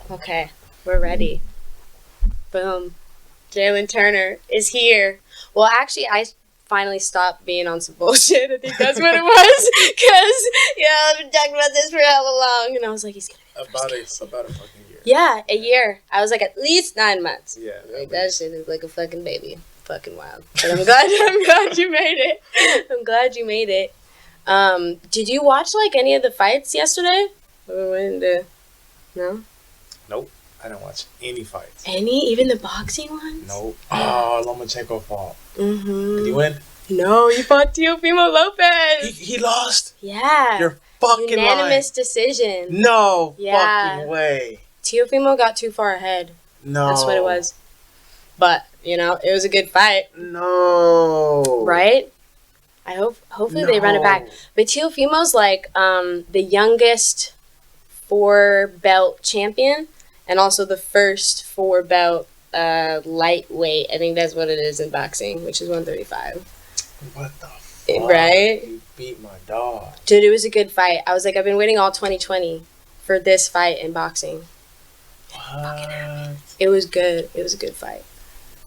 Okay, we're ready. Boom. Jalin Turner is here. Well, actually, I finally stopped being on some bullshit. I think that's what it was. Because, I've been talking about this for how long. And I was like, he's going to be about a fucking year. Yeah, a year. I was like, at least 9 months. Yeah. Like, that shit is like a fucking baby. Fucking wild. But I'm glad you made it. I'm glad you made it. Did you watch, like, any of the fights yesterday? No? Nope. I didn't watch any fights. Any? Even the boxing ones? Nope. Oh, Lomachenko fought. Mm-hmm. Did he win? No, he fought Teofimo Lopez. He lost? Yeah. You're fucking Unanimous decision. No Yeah. fucking way. Teofimo got too far ahead. No. That's what it was. But, it was a good fight. No. Right? Hopefully they run it back. But Teofimo's like the youngest 4-belt champion and also the first 4-belt lightweight. I think that's what it is in boxing, which is 135. What the fuck? Right? You beat my dog. Dude, it was a good fight. I was like, I've been waiting all 2020 for this fight in boxing. What? It was good. It was a good fight.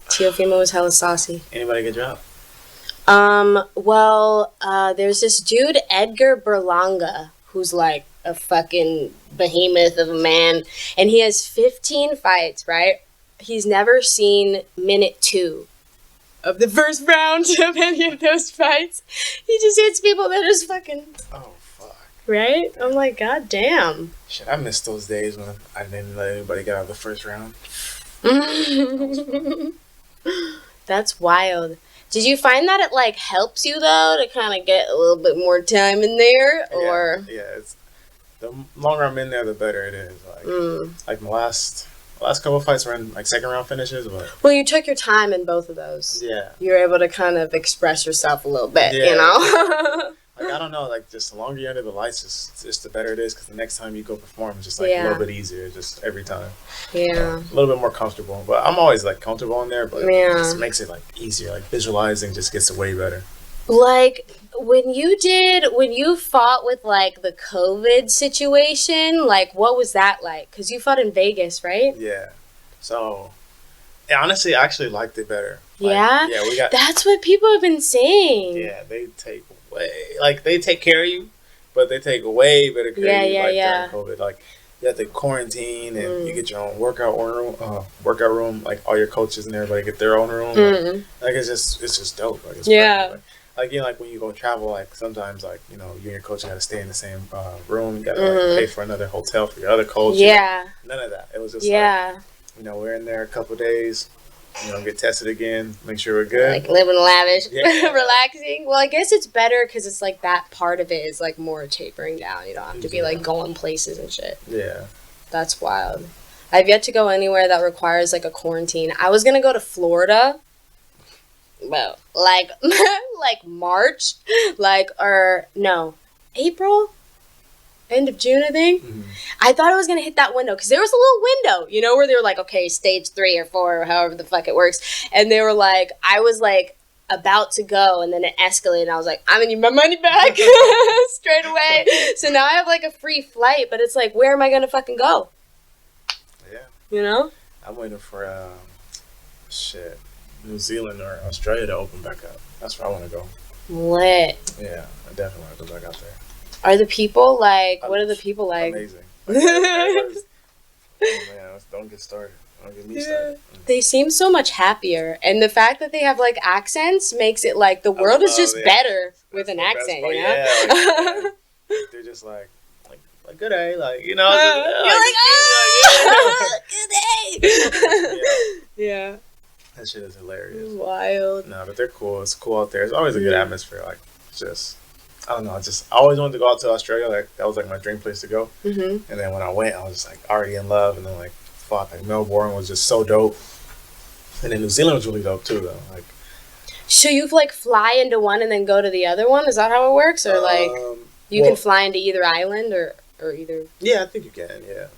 Teofimo was hella saucy. Anybody get dropped? There's this dude, Edgar Berlanga, who's like a fucking behemoth of a man, and he has 15 fights, right? He's never seen minute 2 of the first round of any of those fights. He just hits people that just fucking... Oh, fuck. Right? I'm like, god damn. Shit, I miss those days when I didn't let anybody get out of the first round. That's wild. Did you find that it, like, helps you, though, to kind of get a little bit more time in there? Or Yeah, it's... The longer I'm in there, the better it is. Like my last couple of fights were in, like, second round finishes, but... Well, you took your time in both of those. Yeah. You were able to kind of express yourself a little bit, Like, I don't know, like, just the longer you're under the lights, just the better it is, because the next time you go perform, it's just, like, a little bit easier, just every time. Yeah. A little bit more comfortable. But I'm always, like, comfortable in there, but it just makes it, like, easier. Like, visualizing just gets it way better. Like, when you fought with, like, the COVID situation, like, what was that like? Because you fought in Vegas, right? Yeah. So, honestly, I actually liked it better. Yeah? Yeah, we got... That's what people have been saying. Yeah, they take care of you, but they take way better care of you, during COVID. Like, you have to quarantine, and you get your own workout room, like, all your coaches and everybody get their own room. Like, it's just dope. Like, it's perfect. Like, like, when you go travel, like, sometimes, like, you and your coach got to stay in the same room. You got to, like, pay for another hotel for your other coach. Yeah. None of that. It was just, like, we're in there a couple days, get tested again, make sure we're good. Like, living lavish, relaxing. Well, I guess it's better because it's, like, that part of it is, like, more tapering down. You don't have to be, like, going places and shit. Yeah. That's wild. I've yet to go anywhere that requires, like, a quarantine. I was going to go to Florida. Well, like March, April, end of June, I think. I thought I was gonna hit that window because there was a little window, where they were like, okay, stage 3 or 4 or however the fuck it works, and they were like, I was like about to go, and then it escalated, and I was like, I'm gonna need my money back straight away. So now I have like a free flight, but it's like, where am I gonna fucking go? Yeah. I'm waiting for New Zealand or Australia to open back up. That's where I want to go. Lit. Yeah, I definitely want to go back out there. Are the people like? What are the people like? Amazing. Man, don't get started. Don't get me started. They seem so much happier, and the fact that they have like accents makes it like the world is just better with an accent. Yeah, they're just like good day, you're like, good day. Yeah. That shit is hilarious. Wild. No, but they're cool. It's cool out there. It's always a good atmosphere. Like, I don't know. I always wanted to go out to Australia. Like, that was like my dream place to go. And then when I went, I was just like already in love. And then like Melbourne was just so dope. And then New Zealand was really dope too, though. Like, so you like fly into one and then go to the other one? Is that how it works, or like you can fly into either island or either? Yeah, I think you can. Yeah,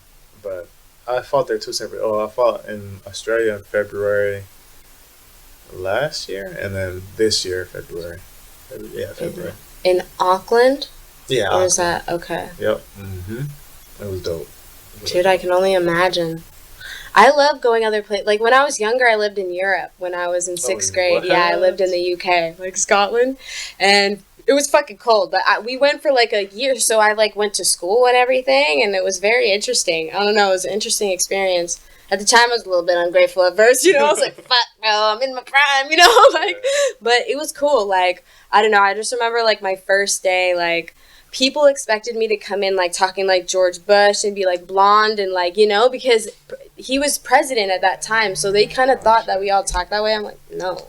but I fought there 2 separate. I fought in Australia in February last year, and then this year February. February. In Auckland? Yeah. Or is that okay? Yep. It was dope. Dude, I can only imagine. I love going other places. Like, when I was younger, I lived in Europe. When I was in 6th grade. What? Yeah, I lived in the UK, like Scotland. And it was fucking cold. But we went for, like, a year. So I, like, went to school and everything. And it was very interesting. I don't know. It was an interesting experience. At the time, I was a little bit ungrateful at first. You know, I was like, fuck, no, I'm in my prime, you know? Like, but it was cool. Like, I don't know. I just remember, like, my first day, like, people expected me to come in, like, talking like George Bush and be, like, blonde and, like, you know, because he was president at that time. So they kind of thought that we all talked that way. I'm like, no,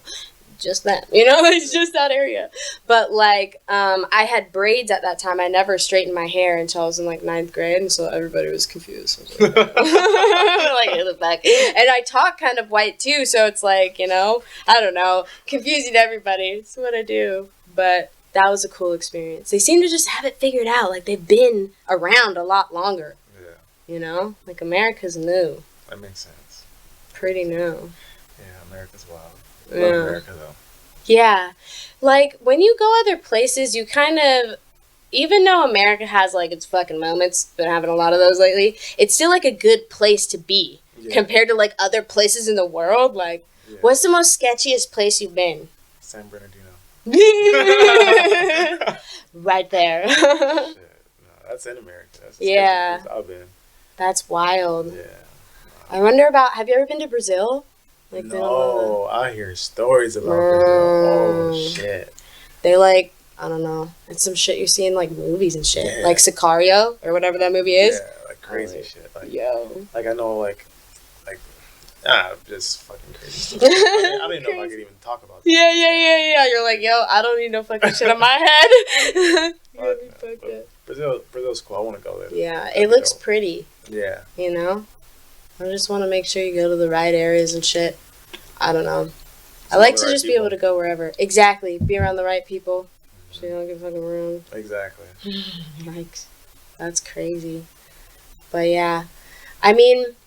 just that, you know, it's just that area. But, like, I had braids at that time. I never straightened my hair until I was in, like, 9th grade. And so everybody was confused. I was like, like, who the fuck? And I talk kind of white, too. So it's like, you know, I don't know, confusing everybody. It's what I do. But that was a cool experience. They seem to just have it figured out. Like, they've been around a lot longer. Yeah. You know? Like, America's new. That makes sense. Pretty new. Yeah, America's wild. Yeah. Love America, though. Yeah. Like, when you go other places, you kind of... Even though America has, like, its fucking moments, been having a lot of those lately, it's still, like, a good place to be. Yeah. Compared to, like, other places in the world. Like, what's the most sketchiest place you've been? San Bernardino. Right there. Shit. No, that's in America. That's I've been. That's wild. Yeah. I wonder about. Have you ever been to Brazil? Like, no, I hear stories about Brazil. Oh shit. They like, I don't know. It's some shit you see in like movies and shit. Yeah. Like Sicario or whatever that movie is. Yeah, like crazy shit. Like, yo. Like I know just fucking crazy stuff. I didn't know if I could even talk about that. Yeah. You're like, yo, I don't need no fucking shit on my head. Brazil's cool. I want to go there. Yeah, it looks pretty. Yeah. You know? I just want to make sure you go to the right areas and shit. I don't know. I like to just be able to go wherever. Exactly. Be around the right people. So you don't get fucking ruined. Exactly. Yikes. That's crazy. But yeah. I mean...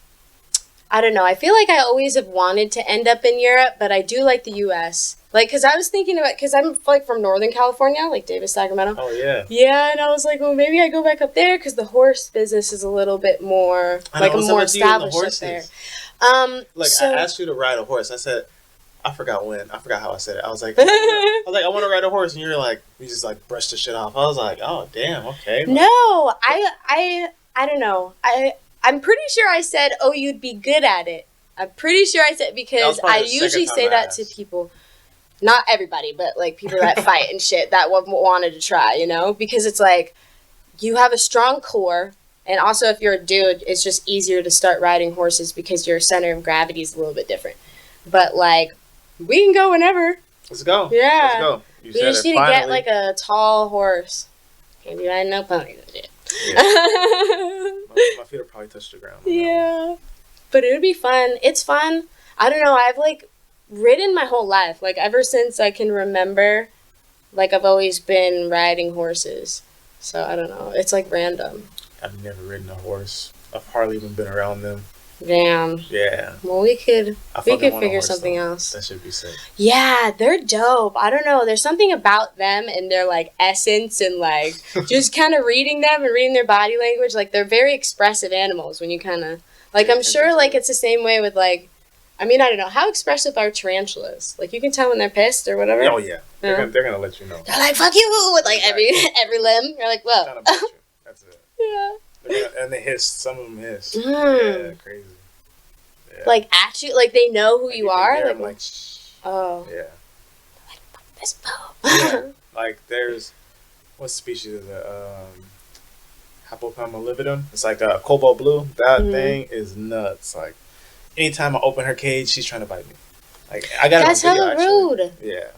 I don't know. I feel like I always have wanted to end up in Europe, but I do like the U.S. Like, because I was thinking about, because I'm, like, from Northern California, like Davis, Sacramento. Oh, yeah. Yeah, and I was like, well, maybe I go back up there, because the horse business is a little bit more, more established up there. I asked you to ride a horse. I said, I forgot how I said it. I was like, I want to ride a horse, and you were like, you just, like, brushed the shit off. I was like, oh, damn, okay. No, I don't know. I'm pretty sure I said, oh, you'd be good at it. I'm pretty sure I said, because I usually say that to people. Not everybody, but, like, people that fight and shit that wanted to try, you know? Because it's, like, you have a strong core, and also if you're a dude, it's just easier to start riding horses because your center of gravity is a little bit different. But, like, we can go whenever. Let's go. Yeah. Let's go. We just need to get, like, a tall horse. Can't be riding no ponies and shit. Yeah. my feet will probably touch the ground. Yeah. But it would be fun. It's fun. I don't know. I've, like, ridden my whole life. Like, ever since I can remember, like, I've always been riding horses. So, I don't know. It's, like, random. I've never ridden a horse. I've hardly even been around them. Damn. Yeah. Well, we could figure something else. That should be sick. Yeah, they're dope. I don't know. There's something about them and their, like, essence and, like, just kind of reading them and reading their body language. Like, they're very expressive animals when you kind of, like, I'm sure, like, it's the same way with, like, I mean, I don't know. How expressive are tarantulas? Like, you can tell when they're pissed or whatever. Oh, yeah. They're gonna let you know. They're like, fuck you, with, like, every limb. You're like, whoa. That's it. Yeah. And they hiss. Some of them hiss. Yeah, crazy. Yeah. Like, at you? Like, they know who you are? Like, I'm like, shh. Oh. Yeah. Like, fuck this bone. Yeah. Like, there's, what species is it? Hapopama lividum. It's like a cobalt blue. That thing is nuts. Like, anytime I open her cage, she's trying to bite me. Like, I got That's hella rude. Yeah.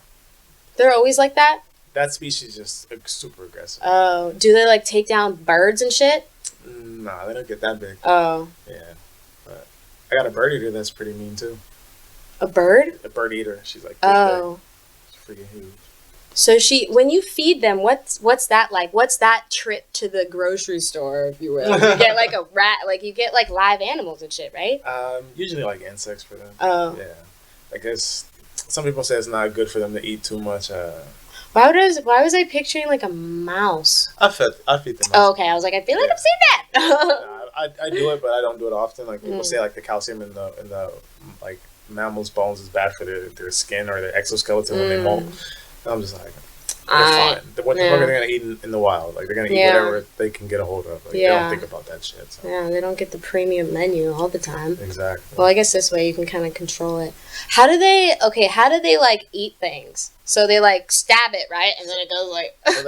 They're always like that? That species is just super aggressive. Oh. Do they, like, take down birds and shit? Nah, they don't get that big. Oh. Yeah. But I got a bird eater that's pretty mean, too. A bird? A bird eater. She's like, oh. She's freaking huge. So when you feed them, what's that like? What's that trip to the grocery store, if you will? You get like a rat, like you get like live animals and shit, right? Usually like insects for them. Oh. Yeah. I guess some people say it's not good for them to eat too much. Why was I picturing like a mouse? I feed them. Oh, okay. I was like, I feel like I've seen that. I do it, but I don't do it often. Like people say, like the calcium in the like mammals' bones is bad for their skin or their exoskeleton when they molt. And I'm just like, they're fine. What the fuck are they gonna eat in the wild? Like they're gonna eat whatever they can get a hold of. Like they don't think about that shit. So. Yeah, they don't get the premium menu all the time. Exactly. Well, I guess this way you can kind of control it. How do they like eat things? So they like stab it, right? And then it goes like. So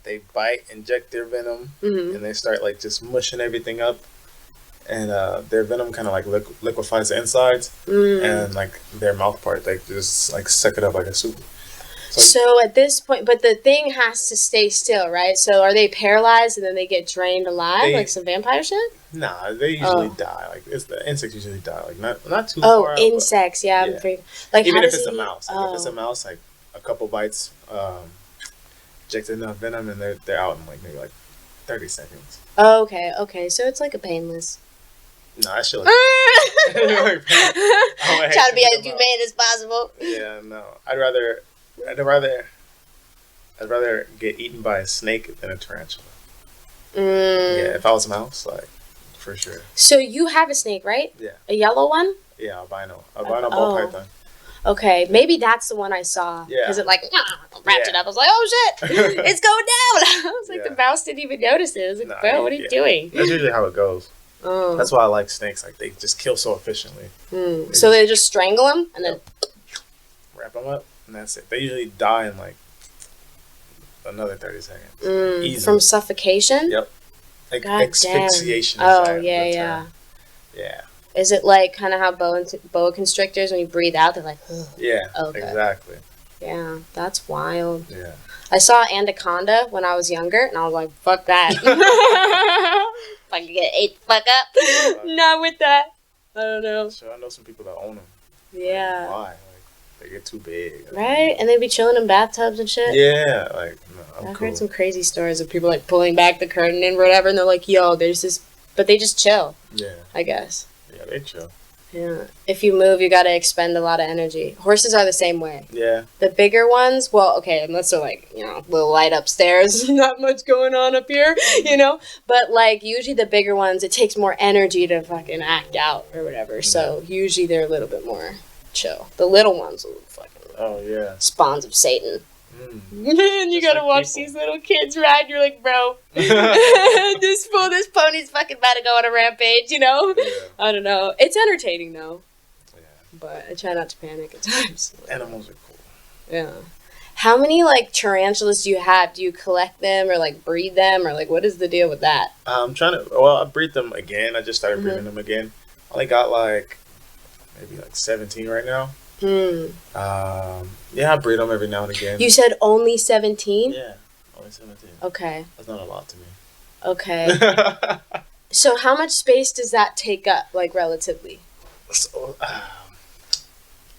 they bite, inject their venom, and they start like just mushing everything up. And their venom kind of like liquefies the insides, and like their mouth part, they just like suck it up like a soup. So at this point, but the thing has to stay still, right? So are they paralyzed and then they get drained alive, like some vampire shit? Nah, they usually die. Like the insects usually die. Like not too far. Oh, insects, yeah. I'm afraid. Like even if it's a mouse, like if it's a mouse, like a couple bites, inject enough venom, and they're out in like maybe like 30 seconds. Oh, okay. So it's like a painless. No, that shit. Try to be as humane as possible. Yeah, no. I'd rather get eaten by a snake than a tarantula. Yeah, if I was a mouse, like for sure. So you have a snake, right? Yeah. A yellow one? Yeah, albino ball python. Okay, maybe that's the one I saw. Yeah. Because it like wrapped it up. I was like, oh shit, it's going down. I was like, the mouse didn't even notice it. I was like, bro, what are you doing? That's usually how it goes. Oh. That's why I like snakes. Like they just kill so efficiently. So they just strangle them and then wrap them up, and that's it. They usually die in like another 30 seconds. Easy. From suffocation. Yep. Like asphyxiation. Oh yeah. Is it like kind of how boa constrictors, when you breathe out, they're like, ugh. Yeah, exactly. Yeah, that's wild. Yeah. I saw anaconda when I was younger, and I was like, fuck that. If I could get ate the fuck up. Not with that. I don't know. Sure, I know some people that own them. Yeah. Like, why? Like, they get too big. Right? And they'd be chilling in bathtubs and shit. Yeah, like, no, I've heard some crazy stories of people, like, pulling back the curtain and whatever, and they're like, yo, there's this... But they just chill. Yeah. I guess. Yeah, they chill. Yeah. If you move, you gotta expend a lot of energy. Horses are the same way. Yeah. The bigger ones, well, okay, unless they're like, little light upstairs, not much going on up here, But like usually the bigger ones, it takes more energy to fucking act out or whatever. So usually they're a little bit more chill. The little ones will fucking spawns of Satan. And you gotta watch these little kids ride. You're like, bro, this pony's fucking about to go on a rampage, Yeah. I don't know. It's entertaining though. Yeah. But I try not to panic at times. Animals are cool. Yeah. How many like tarantulas do you have? Do you collect them or like breed them or like what is the deal with that? I'm trying to. Well, I breed them again. I just started breeding them again. I only got like maybe like 17 right now. Yeah, I breed them every now and again. You said only 17? Yeah, only 17. Okay. That's not a lot to me. Okay. So how much space does that take up, like, relatively? So,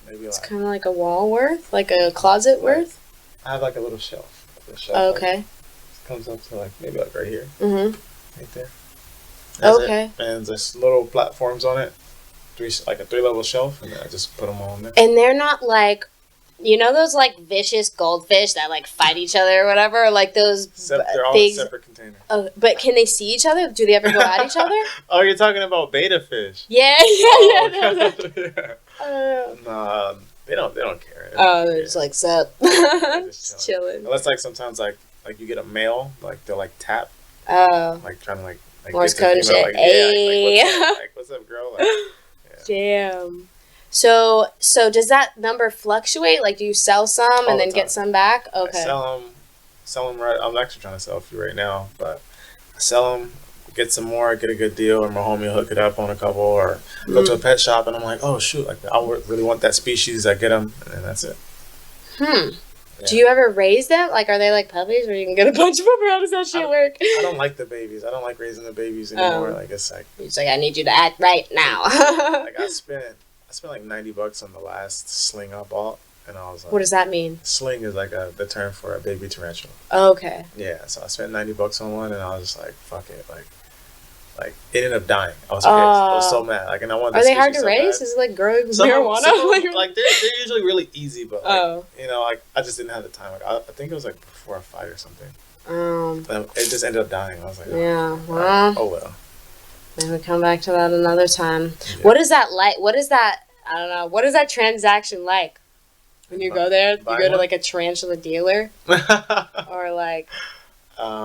maybe it's kind of like a wall worth? Like a closet worth? I have, like, a little shelf. Okay. Like, it comes up to, like, maybe, like, right here. Right there. Okay. And there's little platforms on it. Like a 3-level shelf, and I just put them all in there. And they're not like, those like vicious goldfish that like fight each other or whatever, or like those they're all in separate containers. Oh, but can they see each other? Do they ever go at each other? Oh, you're talking about beta fish. Yeah. Nah, they don't care. Oh, they're just like sup, just chilling. Unless like sometimes like you get a male, like they'll like tap. Oh. Like trying to like Morse code and shit. Like, like, what's up, girl? Like, damn. So does that number fluctuate? Like, do you sell some and then get some back? Okay. I sell them right. I'm actually trying to sell a few right now, but I sell them, get some more, get a good deal, or my homie will hook it up on a couple, or go to a pet shop and I'm like, oh shoot, like I really want that species. I get them, and then that's it. Yeah. Do you ever raise them? Like, are they like puppies where you can get a bunch of them? Or how does that shit work? I don't like the babies. I don't like raising the babies anymore. Like, it's like... It's like, I need you to act right now. Like, I spent like $90 on the last sling I bought. And I was like... What does that mean? Sling is like the term for a baby tarantula. Oh, okay. Yeah, so I spent $90 on one and I was just like, fuck it. Like it ended up dying. I was pissed. I was so mad. Like, and I wanted. Are they hard to raise? Bad. Is it like growing marijuana? Like they're usually really easy, but like, like I just didn't have the time. Like I think it was like before a fight or something. It just ended up dying. I was like, yeah, well, oh well. And we come back to that another time. Yeah. What is that like? What is that? I don't know. What is that transaction like? When you go there, you go to like a tarantula dealer? Or like,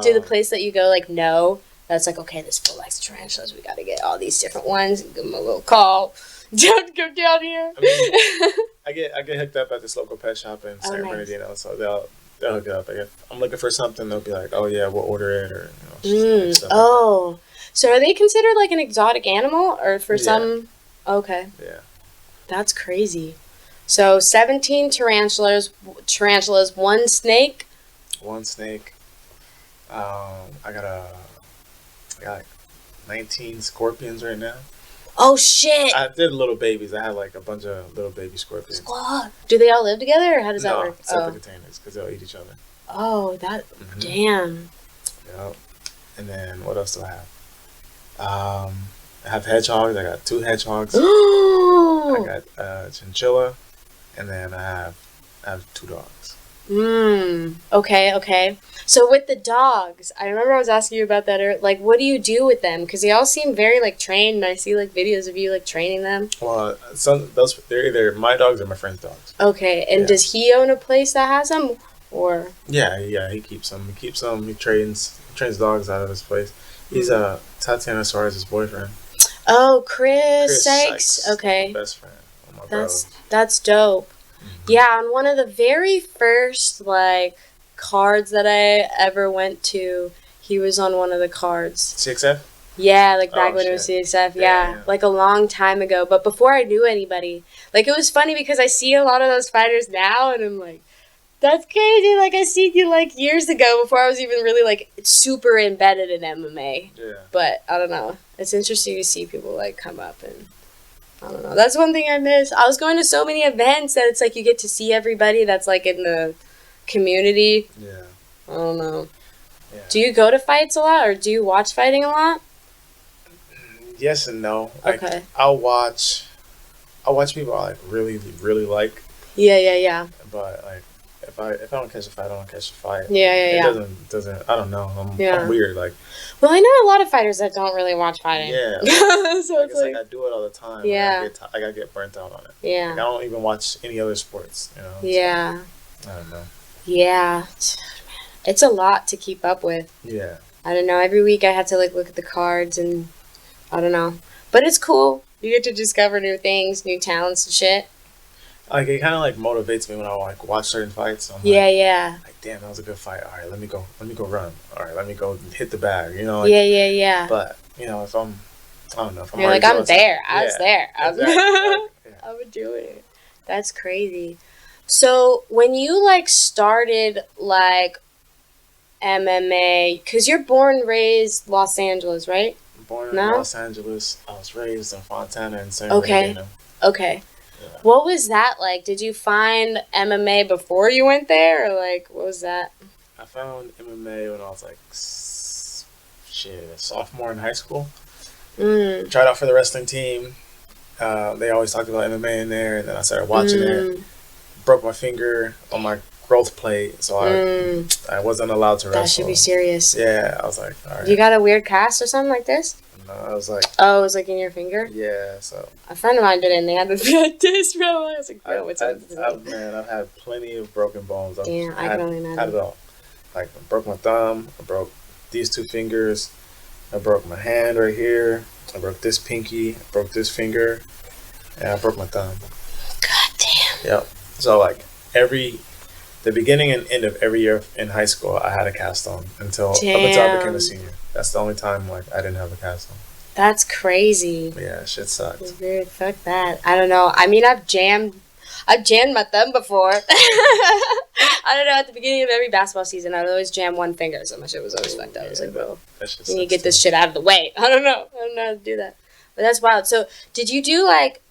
do the place that you go like know that's like, okay, this fool likes tarantulas. We got to get all these different ones. Give them a little call. Don't go down here. I mean, I get hooked up at this local pet shop in San Bernardino, so they'll hook it up. Like if I'm looking for something, they'll be like, oh yeah, we'll order it, or like like so are they considered like an exotic animal, or for some? Okay. Yeah. That's crazy. So 17 tarantulas, one snake. One snake. I got like 19 scorpions right now. Oh shit! I did little babies. I had like a bunch of little baby scorpions. Squad. Do they all live together, or how does that work? Separate containers because they'll eat each other. Oh, that damn. Yep. And then what else do I have? I have hedgehogs. I got 2 hedgehogs. I got a chinchilla, and then I have 2 dogs. Okay. So with the dogs, I remember I was asking you about that. Like, what do you do with them? Because they all seem very like trained, and I see like videos of you like training them. Well, they're either my dogs or my friend's dogs. Okay, and does he own a place that has them, or? Yeah, he keeps them. He trains dogs out of his place. He's Tatianasaurus' boyfriend. Oh, Chris Sykes. Okay. Best friend. That's dope. Mm-hmm. Yeah, on one of the very first like cards that I ever went to, he was on one of the cards. CXF? Yeah, like back when it was CXF. Yeah, like a long time ago. But before I knew anybody, like it was funny because I see a lot of those fighters now, and I'm like, that's crazy. Like I seen you like years ago before I was even really like super embedded in MMA. Yeah. But I don't know. It's interesting to see people like come up, and I don't know. That's one thing I miss. I was going to so many events that it's like you get to see everybody that's like in the community. Yeah. I don't know. Yeah. Do you go to fights a lot, or do you watch fighting a lot? Yes and no. Like, okay. I'll watch people I like really, really like. Yeah. But like if I don't catch a fight, I don't catch a fight. Yeah. It doesn't I don't know. I'm weird. Like, well, I know a lot of fighters that don't really watch fighting. Yeah. So it's like I do it all the time. Yeah. Like, I get burnt out on it. Yeah. Like, I don't even watch any other sports, Yeah. So, I don't know. Yeah. It's a lot to keep up with. Yeah. I don't know. Every week I have to like look at the cards, and I don't know. But it's cool. You get to discover new things, new talents and shit. Like, it kind of like motivates me when I like watch certain fights. So yeah. Like, damn, that was a good fight. All right, let me go run. All right, let me go hit the bag. Like, yeah. But if I'm, I don't know. If I'm You're like, I'm there. I was there. Exactly. I would do it. That's crazy. So when you like started like MMA, because you're born and raised Los Angeles, right? Born in Los Angeles. I was raised in Fontana and San Bernardino. Okay. Yeah. What was that like? Did you find MMA before you went there, or like what was that? I found MMA when I was like a sophomore in high school. Tried out for the wrestling team. They always talked about MMA in there, and then I started watching it. Broke my finger on my growth plate, so I wasn't allowed to wrestle. That should be serious. Yeah, I was like, all right. You got a weird cast or something like this? No, I was like... Oh, it was like in your finger? Yeah, so... A friend of mine did it, and they had to be like this, bro. I was like, bro, what's up? Man, I've had plenty of broken bones. I can only imagine. I had it all. Like, I broke my thumb, I broke these 2 fingers, I broke my hand right here, I broke this pinky, I broke this finger, and I broke my thumb. God damn. Yep. So, like, the beginning and end of every year in high school, I had a cast on until I became a senior. That's the only time like I didn't have a cast on. That's crazy. Yeah, shit sucked. It's weird. Fuck that. I don't know. I mean, I've jammed my thumb before. I don't know. At the beginning of every basketball season, I would always jam one finger, so my shit was always fucked up. I was like, bro, you need to get this shit out of the way. I don't know how to do that. But that's wild. So, did you do like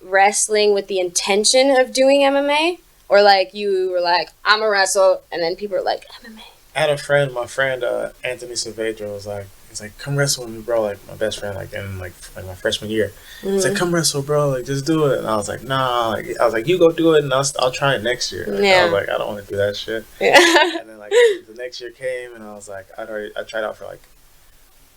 wrestling with the intention of doing MMA? Or like you were like, I'm a wrestle, and then people were like, MMA. I had a friend, my friend Anthony Saavedra was like, he's like, come wrestle with me, bro. Like my best friend, like in like my freshman year. He's like, come wrestle, bro. Like just do it. And I was like, nah. Like, I was like, you go do it, and I'll try it next year. Like, I was like, I don't want to do that shit. Yeah. And then like the next year came, and I was like, I tried out for like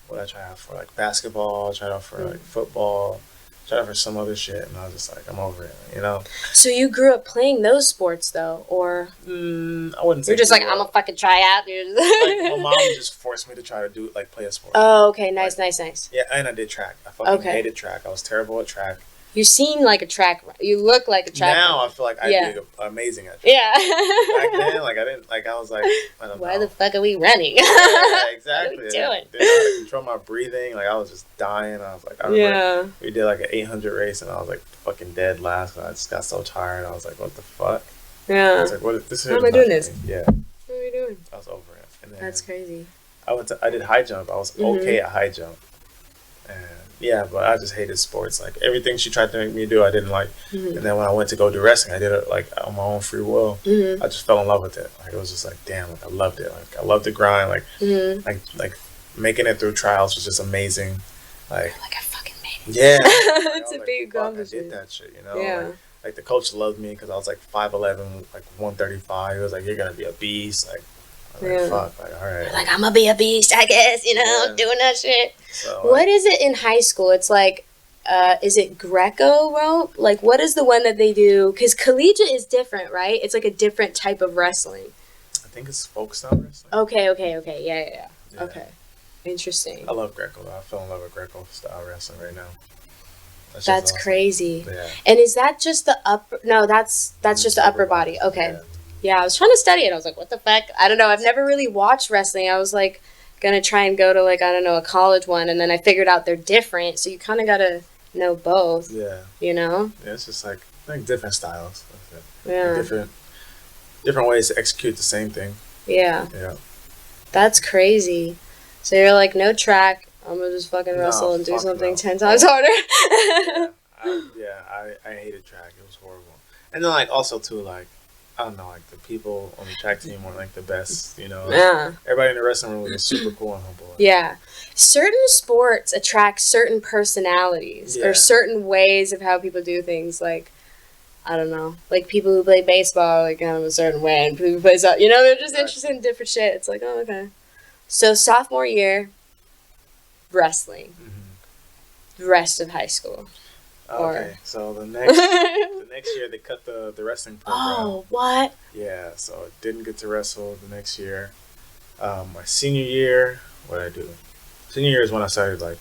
what I tried out for, like basketball, tried out for like football, tried out for some other shit, and I was just like, I'm over it, you know. So you grew up playing those sports though, or I wouldn't say you're just like, I'm gonna fucking try out. Like, my mom just forced me to try to do play a sport. Oh, okay, nice. Yeah, and I did track. I fucking hated track. I was terrible at track. You seem like a track. You look like a track. Now I feel like I'd be amazing at track. Yeah. Back then, like I didn't, like I was like, I don't know. Why the fuck are we running? Yeah, exactly. What are we doing? Didn't know how to control my breathing. Like I was just dying. I was like, I remember we did like an 800 race, and I was like fucking dead last. And I just got so tired. I was like, what the fuck? Yeah. I was like, what? This is. How am I doing this? Yeah. What are we doing? I was over it. And then That's crazy. I did high jump. I was okay at high jump. And yeah, but I just hated sports. Like everything she tried to make me do, I didn't like. And then when I went to go do wrestling, I did it like on my own free will. I just fell in love with it. Like it was just like, damn, like I loved it. Like I loved the grind. Like like making it through trials was just amazing. Like I fucking made it. Yeah, it's a big accomplishment. I did that shit, you know. Yeah. Like the coach loved me because I was like 5'11", like 135. He was like, you're gonna be a beast. Like. Like, fuck, like, all right. Like, I'm gonna be a beast, I guess, you know, doing that shit. So, what is it in high school? It's like, is it Greco rope? Like, what is the one that they do? Because collegiate is different, right? It's like a different type of wrestling. I think it's folk style wrestling. Okay. Yeah. Okay. Interesting. I love Greco, though. I fell in love with Greco style wrestling right now. That's awesome. Crazy. Yeah. And is that just the upper? No, that's just the upper body. Okay. Yeah, I was trying to study it. I was like, what the fuck? I don't know. I've never really watched wrestling. I was like gonna try and go to like, I don't know, a college one, and then I figured out they're different. So you kind of gotta know both. Yeah. You know? Yeah, it's just like different styles. Yeah. Different ways to execute the same thing. Yeah. Yeah. That's crazy. So you're like, no track. I'm gonna just fucking wrestle and do something 10 times harder. I hated track. It was horrible. And then like also too like. I don't know, like the people on the track team weren't like the best, you know. Yeah. Everybody in the wrestling room was super cool and humble. Yeah. Certain sports attract certain personalities or certain ways of how people do things. Like, I don't know, like people who play baseball, like kind of a certain way, and people who play soccer, you know, they're just interested in different shit. It's like, oh, okay. So sophomore year, wrestling. The rest of high school. Okay, so the next year they cut the wrestling program. Oh, what? Yeah, so I didn't get to wrestle the next year. My senior year, what did I do? Senior year is when I started like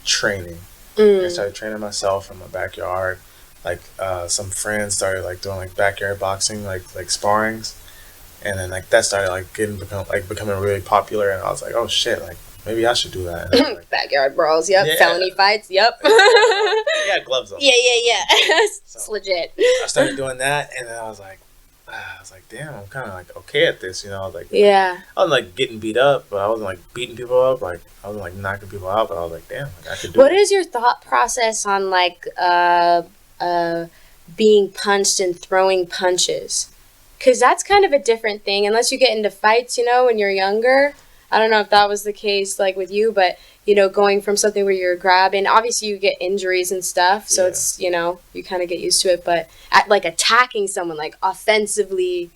training. I started training myself in my backyard. Like some friends started like doing like backyard boxing, like sparrings, and then like that started like becoming really popular. And I was like, oh shit, like. Maybe I should do that. Like, backyard brawls, yep. Yeah. Felony fights, yep. Yeah, gloves on. Yeah. It's legit. I started doing that, and then I was like, damn, I'm kind of like okay at this, you know. I was like, yeah. I wasn't like getting beat up, but I wasn't like beating people up. Like I wasn't like knocking people out, but I was like, damn, like, I could do. What is your thought process on like being punched and throwing punches? Because that's kind of a different thing, unless you get into fights, you know, when you're younger. I don't know if that was the case, like, with you, but, you know, going from something where you're grabbing, obviously you get injuries and stuff, so it's, you know, you kind of get used to it, but, like, attacking someone, like, offensively...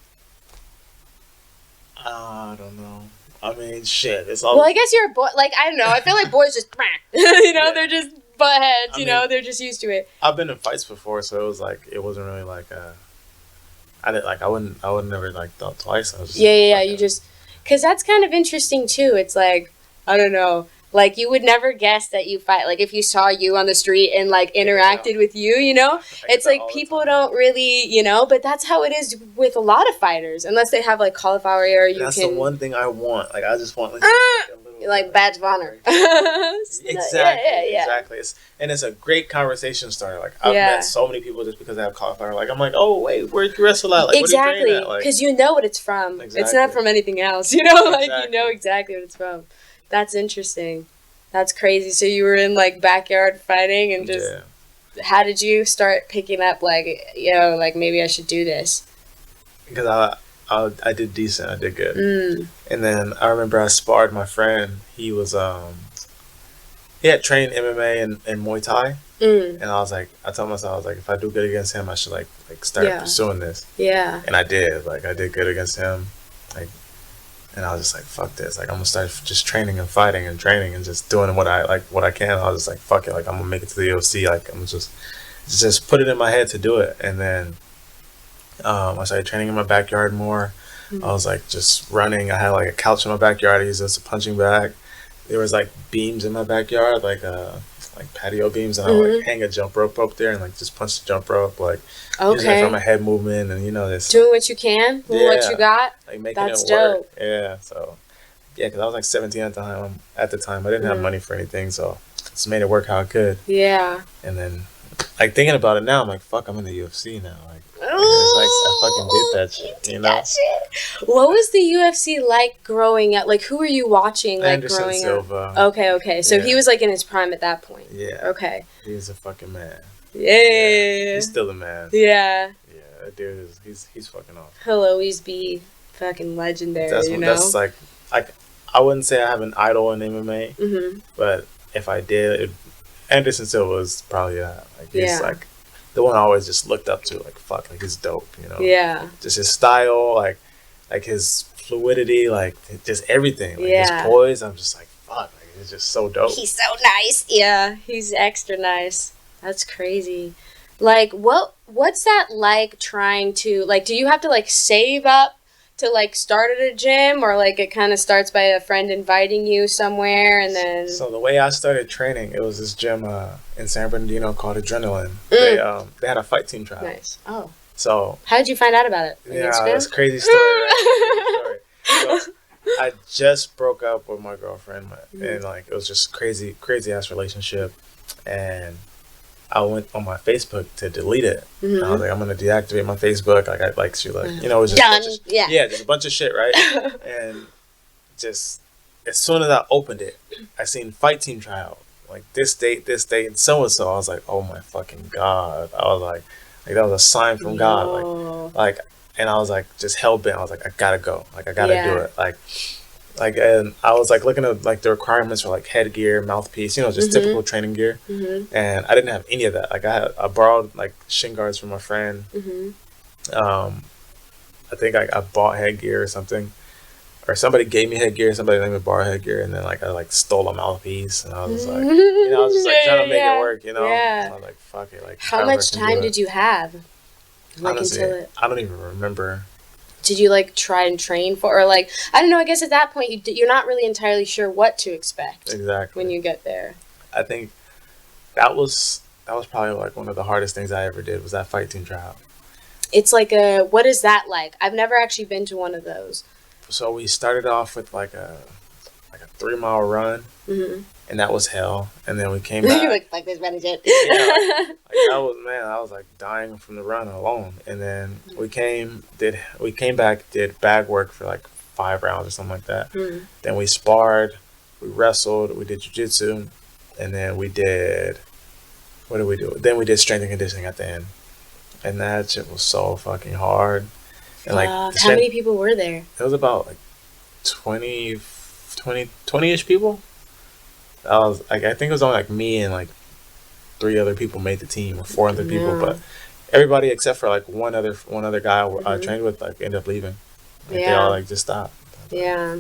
I don't know. I mean, shit, it's all... Well, I guess you're a boy, like, I don't know, I feel like boys just, you know, they're just butt heads, you know, they're just used to it. I've been in fights before, so it was, like, it wasn't really, like, I would never, like, thought twice. I was just you just... Because that's kind of interesting, too. It's like, I don't know, like, you would never guess that you fight. Like, if you saw you on the street and, like, interacted with you, you know? It's like people don't really, you know? But that's how it is with a lot of fighters. Unless they have, like, cauliflower ear, you that's can... the one thing I want. Like, I just want, like, like badge of honor. Exactly. Exactly. It's a great conversation starter. Like, I've met so many people just because they have cauliflower. Like, I'm like, oh, wait, where'd you wrestle at? Like, exactly. Because you know what it's from. Exactly. It's not from anything else, you know? Like, you know exactly what it's from. That's interesting. That's crazy. So you were in, like, backyard fighting and just... How did you start picking up, like, you know, like, maybe I should do this? Because I did decent. I did good. And then I remember I sparred my friend. He was he had trained MMA and Muay Thai. And I was like, I told myself, I was like, if I do good against him, I should like start pursuing this. Yeah. And I did. Like, I did good against him. Like, And I was just like, fuck this. Like, I'm gonna start just training and fighting and training and just doing what I can. I was just like, fuck it. Like, I'm gonna make it to the UFC. Like, I'm just put it in my head to do it. And then I started training in my backyard more. I was like just running. I had like a couch in my backyard. I used it as a punching bag. There was like beams in my backyard, like patio beams, and I would like hang a jump rope up there and like just punch the jump rope, like using it for my head movement, and this doing what you can with what you got. Like making it work. Dope. Yeah, so because I was like 17 at the time. At the time, I didn't have money for anything, so I just made it work how I could. Yeah. And then, like thinking about it now, I'm like, fuck, I'm in the UFC now. Like it's like I fucking did that shit. That shit. What was the UFC like growing up? Like, who were you watching? Like Anderson growing Silva. up. Okay. So he was like in his prime at that point. Yeah. Okay. He's a fucking man. Yeah. He's still a man. Yeah. Yeah, that dude he's fucking awesome. He'll always be fucking legendary. That's like I wouldn't say I have an idol in MMA, but if I did, Anderson Silva is probably that. Like he's like the one I always just looked up to. Like fuck, like he's dope. Yeah. Just his style, like his fluidity, like just everything. Like his poise. I'm just like fuck. Like he's just so dope. He's so nice. Yeah, he's extra nice. That's crazy. Like what's that like trying to like? Do you have to like save up to like start at a gym, or like it kind of starts by a friend inviting you somewhere and then? So the way I started training, it was this gym in San Bernardino called Adrenaline. They had a fight team trial. Nice. Oh. So how did you find out about it? That's a crazy story. Right? So I just broke up with my girlfriend, and like it was just crazy ass relationship, and I went on my Facebook to delete it. And I was like, I'm gonna deactivate my Facebook. Like, it was just done. Just a bunch of shit, right? And just as soon as I opened it, I seen fight team trial, like this date, and so and so. I was like, oh my fucking god! I was like that was a sign from God, like, and I was like just hell bent. I was like, I gotta go, like I gotta do it, and I was like looking at like the requirements for like headgear, mouthpiece, just typical training gear, and I didn't have any of that. Like I borrowed like shin guards from a friend. I think I bought headgear or something, or somebody gave me headgear. Somebody let me borrow headgear, and then like I like stole a mouthpiece, and I was like, I was just like trying to make it work, Yeah. I was like, fuck it, like. How much time did you have? Like Honestly, until it. I don't even remember. Did you like try and train for, or like I don't know? I guess at that point you're not really entirely sure what to expect. Exactly. When you get there. I think that was probably like one of the hardest things I ever did was that fight team trial. It's like what is that like? I've never actually been to one of those. So we started off with like a 3-mile run, and that was hell. And then we came back. You're like, fuck this running shit. I was like dying from the run alone. And then we came back, did bag work for like 5 rounds or something like that. Then we sparred, we wrestled, we did jiu-jitsu, and then we did, what did we do? Then we did strength and conditioning at the end. And that shit was so fucking hard. And like, how many people were there? It was about like 20-ish people. I think it was only like me and like 3 other people made the team, or 4 other people, but everybody except for like one other guy I trained with like ended up leaving. Like, they all like just stopped. Yeah.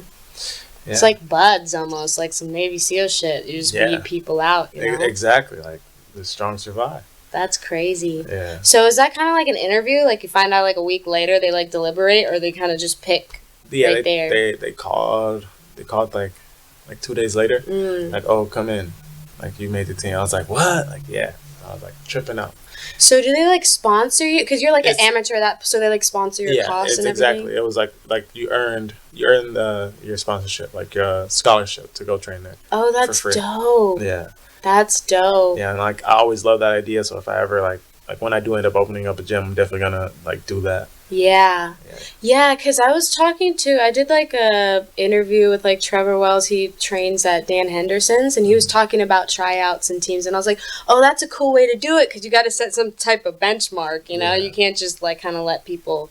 It's like buds almost, like some Navy SEAL shit. You just beat people out. Exactly, like the strong survive. That's crazy. Yeah. So is that kind of like an interview? Like you find out like a week later they like deliberate, or they kind of just pick right there? They called like 2 days later. Like, oh, come in. Like, you made the team. I was like, what? Like, yeah. I was like tripping out. So do they like sponsor you? Because you're like an amateur, so they like sponsor your costs and everything? Exactly. It was like you earned your sponsorship, like your scholarship to go train there. Oh, that's dope. Yeah. That's dope. Yeah, and like I always love that idea. So if I ever like when I do end up opening up a gym, I'm definitely gonna like do that. Yeah, because I did like a interview with like Trevor Wells. He trains at Dan Henderson's, and he was talking about tryouts and teams, and I was like, oh, that's a cool way to do it, because you got to set some type of benchmark, you can't just like kind of let people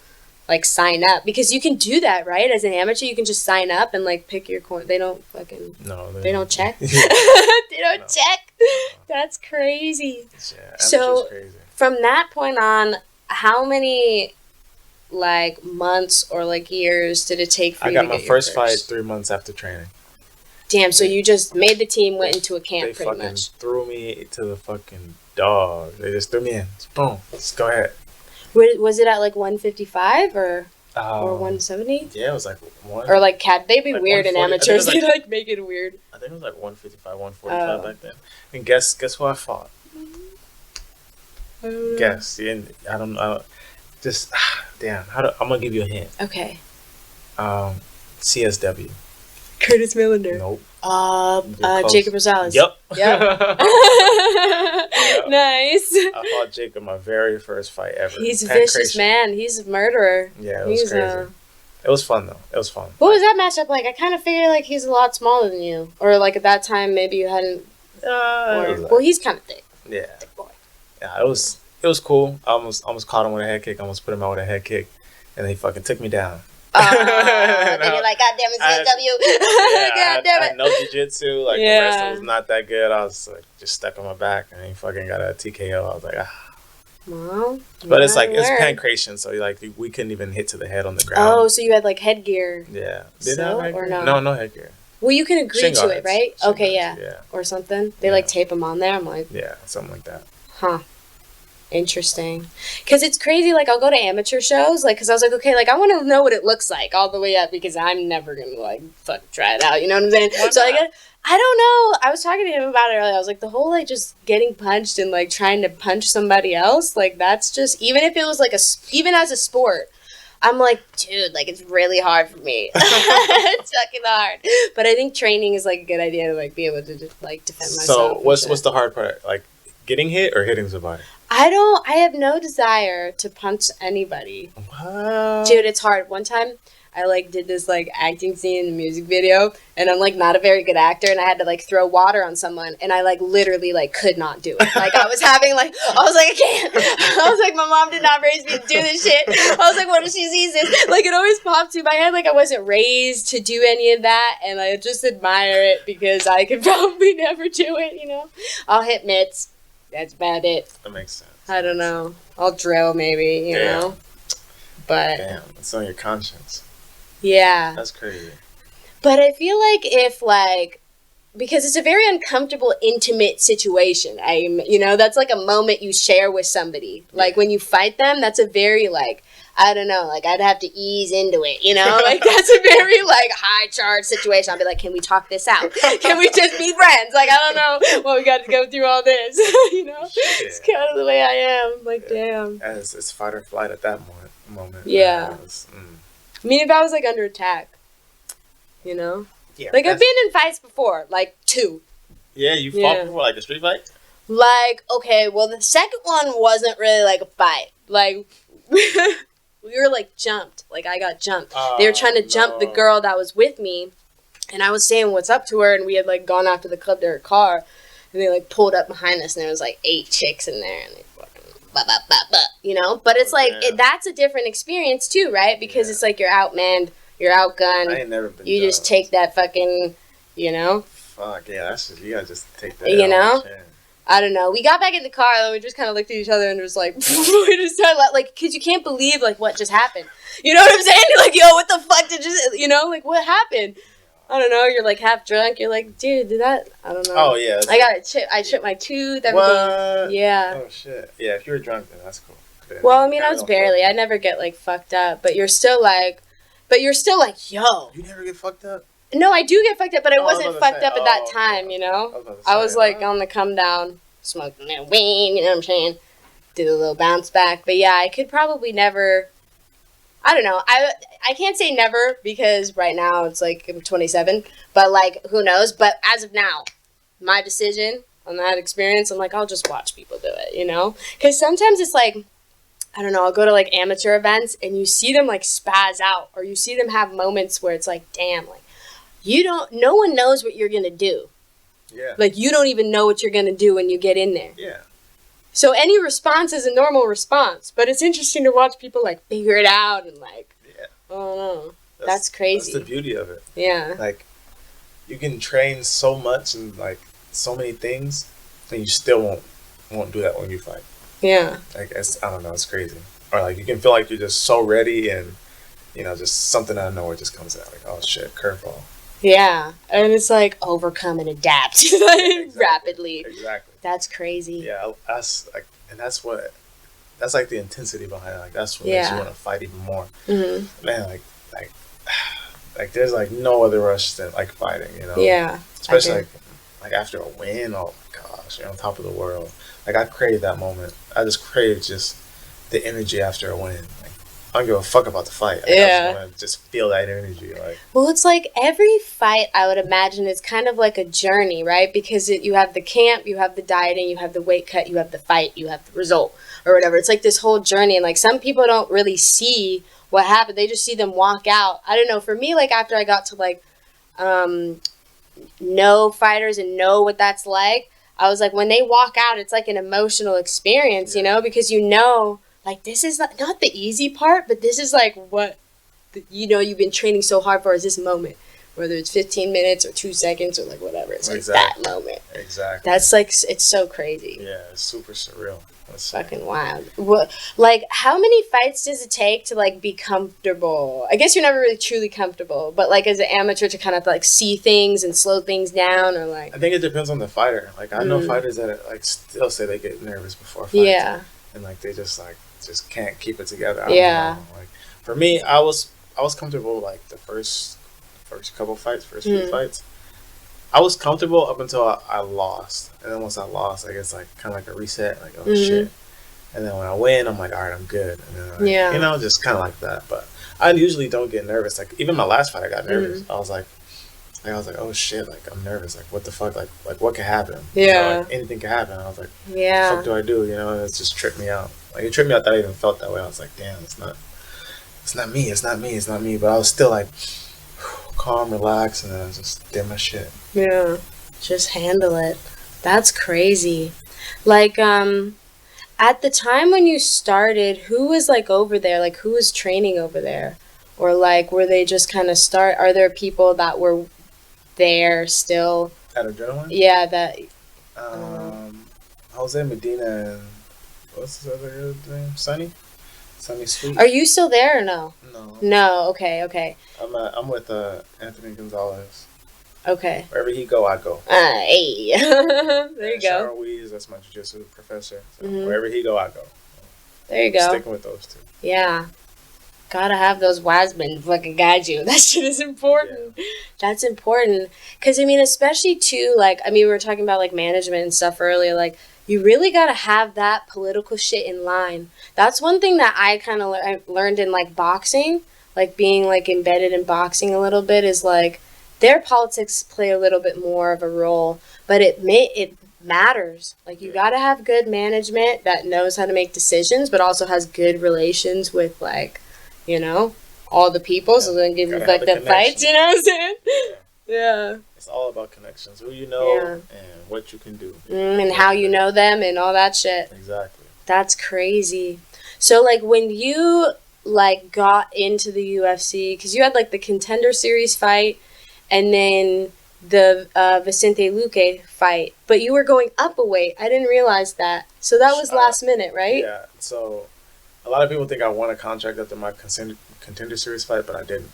like sign up, because you can do that, right? As an amateur, you can just sign up and like pick your corner. They don't fucking they don't check. They don't check. That's crazy. Yeah, so crazy. From that point on, how many like months or like years did it take for you to get I got my first fight 3 months after training. Damn, so you just made the team, went into a camp pretty much. They threw me to the fucking dog. They just threw me in. Boom. Just go ahead. Was it at like 155 or 170? Yeah, it was like one. Or like they'd be like weird in amateurs. They like make it weird. I think it was like 155, 145 back then. And guess who I fought? Guess. I don't know. Just damn. I'm gonna give you a hint. Okay. CSW. Curtis Millender. Nope. Jacob Rosales. Yep. Yep. Nice. I fought Jacob my very first fight ever. He's a vicious man. He's a murderer. Yeah, it was crazy. It was fun though. It was fun. What was that matchup like? I kind of figured like he's a lot smaller than you, or like at that time maybe you hadn't. Well, he's kind of thick. Yeah. Thick boy. Yeah, it was cool. I almost caught him with a head kick. I almost put him out with a head kick, and then he fucking took me down. Then you're like, God damn it, CSW. God damn it. I had no jiu-jitsu. Like, the wrestling was not that good. I was like, just stuck on my back, and he fucking got a TKO. I was like, ah. Well, but it's like, it's pancration, so like we couldn't even hit to the head on the ground. Oh, so you had like headgear. Yeah. Did I have headgear? Or no? No, no headgear. Well, you can agree to it, right? Shin okay, guards, yeah. Or something. They like tape them on there. I'm like, yeah, something like that. Huh. Interesting. Because it's crazy, like, I'll go to amateur shows, like, because I was like, okay, like, I want to know what it looks like all the way up, because I'm never going to, like, fucking try it out, you know what I'm saying? So I don't know, I was talking to him about it earlier, I was like, the whole, like, just getting punched and, like, trying to punch somebody else, like, that's just, even if it was, like, even as a sport, I'm like, dude, like, it's really hard for me. It's fucking hard. But I think training is, like, a good idea to, like, be able to, like, defend myself. So what's the hard part? Like, getting hit or hitting somebody? I have no desire to punch anybody. What? Dude, it's hard. One time, I, like, did this, like, acting scene in the music video, and I'm, like, not a very good actor, and I had to, like, throw water on someone, and I, like, literally, like, could not do it. Like, I was having, like, I was like, I can't. I was like, my mom did not raise me to do this shit. I was like, what if she sees this? Like, it always popped through my head, like, I wasn't raised to do any of that, and I just admire it because I could probably never do it, you know? I'll hit mitts. That's about it. That makes sense. I don't know. I'll drill maybe, you know? But. Damn, it's on your conscience. Yeah. That's crazy. But I feel like if, like, because it's a very uncomfortable, intimate situation. You know, that's like a moment you share with somebody. Like, when you fight them, that's a very, like, I don't know, like, I'd have to ease into it, you know? Like, that's a very, like, high-charge situation. I'll be like, can we talk this out? Can we just be friends? Like, I don't know. Well, we got to go through all this, you know? It's kind of the way I am. Like, damn. It's fight or flight at that moment. Yeah. I mean, if I was, like, under attack, you know? Yeah. Like, I've been in fights before, like, 2. Yeah, you fought before, like, a street fight? Like, okay, well, the second one wasn't really, like, a fight. Like, we were, like, jumped. Like, I got jumped. They were trying to jump the girl that was with me, and I was saying what's up to her, and we had, like, gone after the club to her car, and they, like, pulled up behind us, and there was, like, 8 chicks in there, and they fucking, you know? But it's, like, that's a different experience, too, right? Because it's, like, you're outmanned, you're outgunned. I ain't never been You just take that fucking, you know? Fuck, yeah, that's just, you gotta just take that you know? I don't know. We got back in the car, and we just kind of looked at each other and was like, we just started, like, because you can't believe, like, what just happened. You know what I'm saying? You're like, yo, what the fuck did you know, like, what happened? I don't know. You're, like, half drunk. You're like, dude, did that? I don't know. Oh, yeah. I chipped my tooth, everything. What? Yeah. Oh, shit. Yeah, if you were drunk, then that's cool. Well, I mean, I was barely. I never get, like, fucked up. But you're still, like, yo. You never get fucked up? No, I do get fucked up, but I wasn't fucked up at that time, you know? I was, like, on the come down. Smoking that weed, you know what I'm saying? Did a little bounce back. But yeah, I could probably never, I don't know. I can't say never because right now it's like I'm 27. But like, who knows? But as of now, my decision on that experience, I'm like, I'll just watch people do it, you know? Because sometimes it's like, I don't know, I'll go to like amateur events and you see them like spaz out. Or you see them have moments where it's like, damn, like, no one knows what you're going to do. Yeah. Like, you don't even know what you're going to do when you get in there. Yeah. So any response is a normal response. But it's interesting to watch people, like, figure it out and, like, yeah. I don't know. That's crazy. That's the beauty of it. Yeah. Like, you can train so much and, like, so many things, and you still won't do that when you fight. Yeah. Like, I don't know. It's crazy. or like you can feel like you're just so ready, and you know, just something out of nowhere just comes out, like, oh shit, curveball. Yeah, and it's like overcome and adapt rapidly. Exactly. That's crazy. Yeah, that's like, and that's like the intensity behind it. Like that's what makes you want to fight even more. Mm-hmm. Man, like there's like no other rush than like fighting, you know. Yeah. Especially like after a win. Oh my gosh, you're on top of the world. Like I crave that moment. I just crave just the energy after a win. Like I don't give a fuck about the fight. Like, I just want to just feel that energy. Like, well, it's like every fight, I would imagine, is kind of like a journey, right? Because you have the camp, you have the dieting, you have the weight cut, you have the fight, you have the result, or whatever. It's like this whole journey, and like some people don't really see what happened. They just see them walk out. I don't know. For me, like after I got to like know fighters and know what that's like, I was like, when they walk out, it's like an emotional experience, you know, because you know. Like, this is not the easy part, but this is, like, what, you know, you've been training so hard for is this moment. Whether it's 15 minutes or 2 seconds or, like, whatever. It's, like, that moment. Exactly. That's, like, it's so crazy. Yeah, it's super surreal. That's fucking wild. What, like, how many fights does it take to, like, be comfortable? I guess you're never really truly comfortable, but, like, as an amateur to kind of, like, see things and slow things down or, like... I think it depends on the fighter. Like, I know fighters that, like, still say they get nervous before fights. Yeah. And, like, they just can't keep it together. Yeah. Like for me, I was comfortable like the first couple fights, few fights. I was comfortable up until I lost, and then once I lost, like it's like kind of like a reset. Like oh shit, and then when I win, I'm like all right, I'm good. And then like, you know, just kind of like that. But I usually don't get nervous. Like even my last fight, I got nervous. I was like, oh shit, like I'm nervous. Like what the fuck? Like what could happen? Yeah. You know, like, anything could happen. I was like, what the fuck do I do? You know, and it just tripped me out. Like, it tripped me out that I even felt that way. I was like, damn, it's not me. But I was still, like, calm, relaxed, and then I just did my shit. Yeah. Just handle it. That's crazy. Like, at the time when you started, who was, like, over there? Like, who was training over there? Or, like, were they just kind of are there people that were there still? At Adrenaline? Yeah, that... Jose Medina and... What's his other name? Sunny Sweet. Are you still there or no? No. Okay. I'm with Anthony Gonzalez. Okay. Wherever he go, I go. Hey. There you go. Sharon Wees, that's my jiu-jitsu professor. So wherever he go, I go. There you go. Sticking with those two. Yeah. Gotta have those wise men fucking guide you. That shit is important. Yeah. That's important. Because, I mean, especially, too, like, I mean, we were talking about, like, management and stuff earlier. Like, you really gotta have that political shit in line. That's one thing that I kind of learned in, like, boxing. Like, being, like, embedded in boxing a little bit is, like, their politics play a little bit more of a role. But it matters. Like, you gotta have good management that knows how to make decisions, but also has good relations with, like, you know, all the people, so then give you like the fights, you know what I'm saying? Yeah. It's all about connections, who you know and what you can do. And how you know them and all that shit. Exactly. That's crazy. So, like, when you, like, got into the UFC, because you had, like, the Contender Series fight and then the Vicente Luque fight, but you were going up a weight. I didn't realize that. So that was last minute, right? Yeah, so... A lot of people think I won a contract after my Contender Series fight, but I didn't.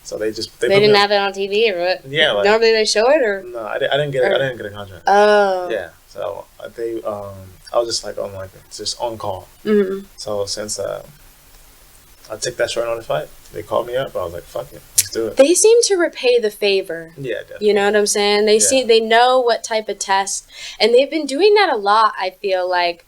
So they didn't have it on TV, or what? Yeah, like, normally they show it, or no, I didn't get it. I didn't get a contract. Oh, yeah. So I was just like on just on call. So since I took that short notice fight, they called me up. I was like, fuck it, let's do it. They seem to repay the favor. Yeah, definitely. You know what I'm saying? They know what type of test, and they've been doing that a lot. I feel like,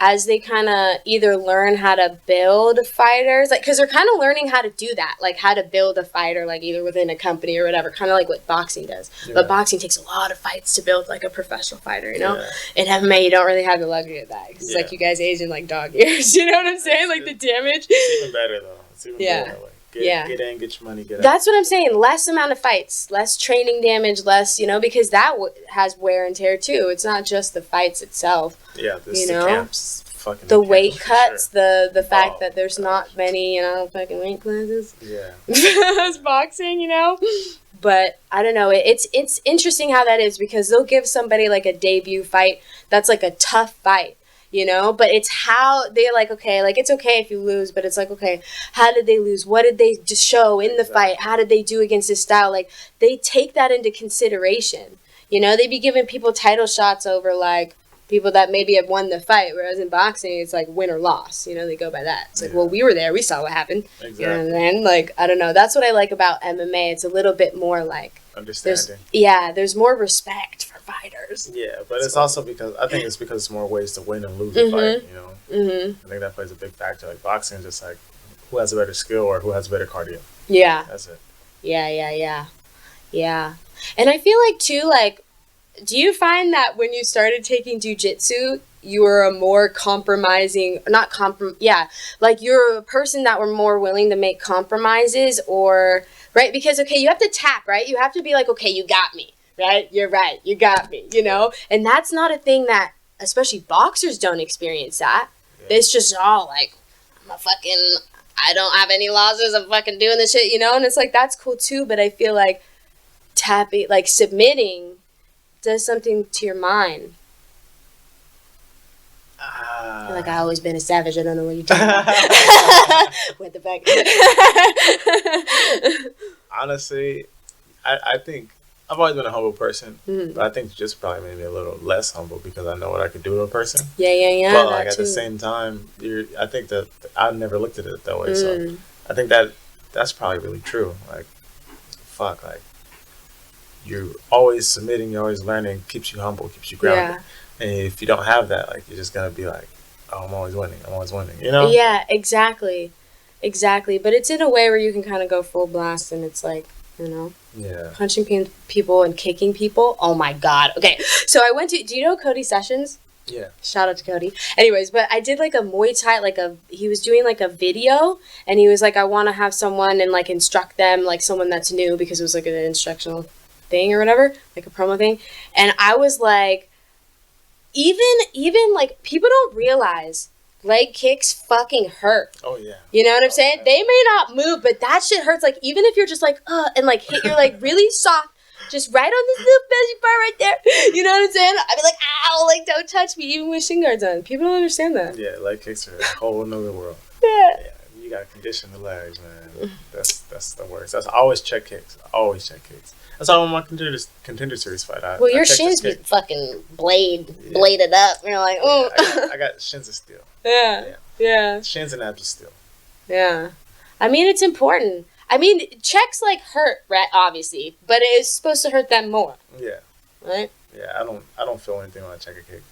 as they kind of either learn how to build fighters, like, because they're kind of learning how to do that, like how to build a fighter, like either within a company or whatever, kind of like what boxing does. Yeah. But boxing takes a lot of fights to build like a professional fighter, you know? Yeah. In MMA, you don't really have the luxury of that, because it's like you guys age in like dog years, you know what I'm saying? Like the damage. It's even better though. It's even better. Like, get in, get your money, get out. That's what I'm saying. Less amount of fights, less training damage, less, you know, because that has wear and tear too. It's not just the fights itself. Yeah, you know? The camps. The weight cuts, the fact that there's not many, you know, fucking weight classes. Yeah. It's boxing, you know? But I don't know. It's interesting how that is, because they'll give somebody like a debut fight that's like a tough fight, you know, but it's how they're like, okay, like it's okay if you lose, but it's like, okay, how did they lose? What did they just show in the fight? How did they do against this style? Like they take that into consideration, you know. They be giving people title shots over like people that maybe have won the fight, whereas in boxing it's like win or loss, you know. They go by that. It's like, well, we were there, we saw what happened. Exactly. You know what I mean? Like, I don't know, that's what I like about MMA. It's a little bit more like understanding. There's more respect for fighters. Yeah, but it's also because I think it's because there's more ways to win and lose a fight, you know. I think that plays a big factor. Like boxing is just like who has a better skill or who has better cardio. Yeah, that's it. Yeah. And I feel like too, like, do you find that when you started taking jiu-jitsu, you were a more like you're a person that were more willing to make compromises, or right? Because okay, you have to tap, right? You have to be like, okay, you got me, right? You're right, you got me, you know? And that's not a thing that especially boxers don't experience that. Yeah. It's just all like, I don't have any losses, I'm fucking doing this shit, you know? And it's like, that's cool too, but I feel like tapping, like submitting does something to your mind. I feel like I've always been a savage. I don't know what you're talking about. What the fuck? Honestly, I think I've always been a humble person, but I think just probably made me a little less humble because I know what I could do to a person. Yeah. But like at the same time, I think that I've never looked at it that way. So I think that's probably really true. Like, fuck, like you're always submitting, you're always learning, keeps you humble, keeps you grounded. Yeah. And if you don't have that, like you're just gonna be like, oh, I'm always winning, you know? Yeah, exactly. But it's in a way where you can kind of go full blast, and it's like, you know, punching people and kicking people. Oh my god. Okay, so I went to. Do you know Cody Sessions? Yeah. Shout out to Cody. Anyways, but I did like a Muay Thai, he was doing like a video, and he was like, I want to have someone and like instruct them, like someone that's new, because it was like an instructional thing or whatever, like a promo thing. And I was like, even like people don't realize leg kicks fucking hurt. Oh yeah. You know what I'm saying? Yeah. They may not move, but that shit hurts. Like even if you're just like and like hit your leg really soft, just right on this little belly part right there. You know what I'm saying? I'd be like, ow, like don't touch me, even with shin guards on. People don't understand that. Yeah, leg kicks are a whole nother world. Yeah. You gotta condition the legs, man. That's the worst. That's always check kicks. That's how my contender series fight. Well, your shins be fucking bladed up. You're like, oh. Yeah, I got shins of steel. Yeah. Shins and abs of steel. Yeah. I mean, it's important. I mean, checks like hurt, right? Obviously, but it is supposed to hurt them more. Yeah. Right. Yeah, I don't feel anything when I check a kick.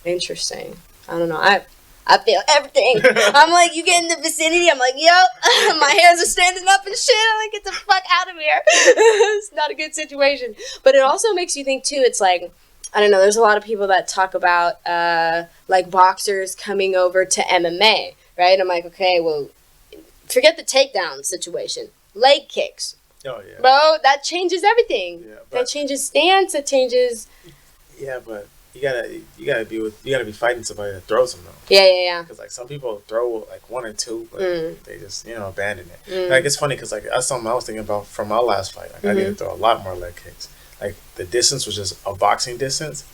Interesting. I don't know. I feel everything. I'm like, you get in the vicinity, I'm like, yep. My hairs are standing up and shit. I'm like, get the fuck out of here. It's not a good situation. But it also makes you think, too, it's like, I don't know, there's a lot of people that talk about, like, boxers coming over to MMA, right? I'm like, okay, well, forget the takedown situation. Leg kicks. Oh, yeah. Bro, that changes everything. Yeah, that changes stance, it changes... Yeah, but... You gotta be fighting somebody that throws them though. Yeah. Because like some people throw like one or two, but they just abandon it. Like it's funny because like that's something I was thinking about from my last fight. Like I need to throw a lot more leg kicks. Like the distance was just a boxing distance,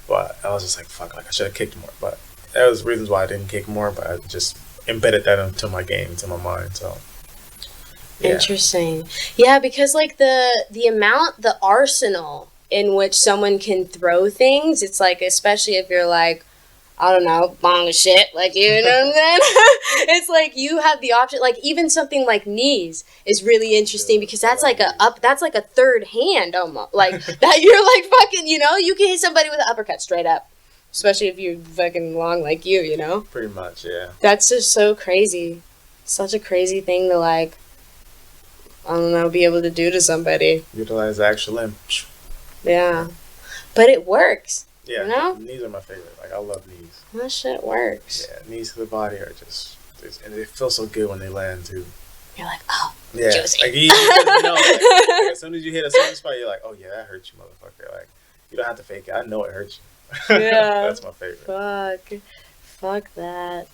but I was just like fuck, like I should have kicked more. But there was reasons why I didn't kick more, but I just embedded that into my game, into my mind. So yeah. Interesting. Yeah, because like the arsenal in which someone can throw things, it's like, especially if you're like, I don't know, bong shit, like, you know what I'm saying? It's like you have the option, like even something like knees is really interesting because that's like that's like a third hand almost, like that you're like fucking, you know, you can hit somebody with an uppercut straight up, especially if you're fucking long like you know? Pretty much, yeah. That's just so crazy. Such a crazy thing to like, I don't know, be able to do to somebody. Utilize the actual limb. Yeah, but it works. Yeah, you know? Knees are my favorite. Like I love knees. That shit works. Yeah, knees to the body are just, and they feel so good when they land too. You're like, oh, yeah, juicy. like, like as soon as you hit a certain spot, you're like, oh yeah, that hurt you, motherfucker. Like you don't have to fake it. I know it hurts you. Yeah, that's my favorite. Fuck that.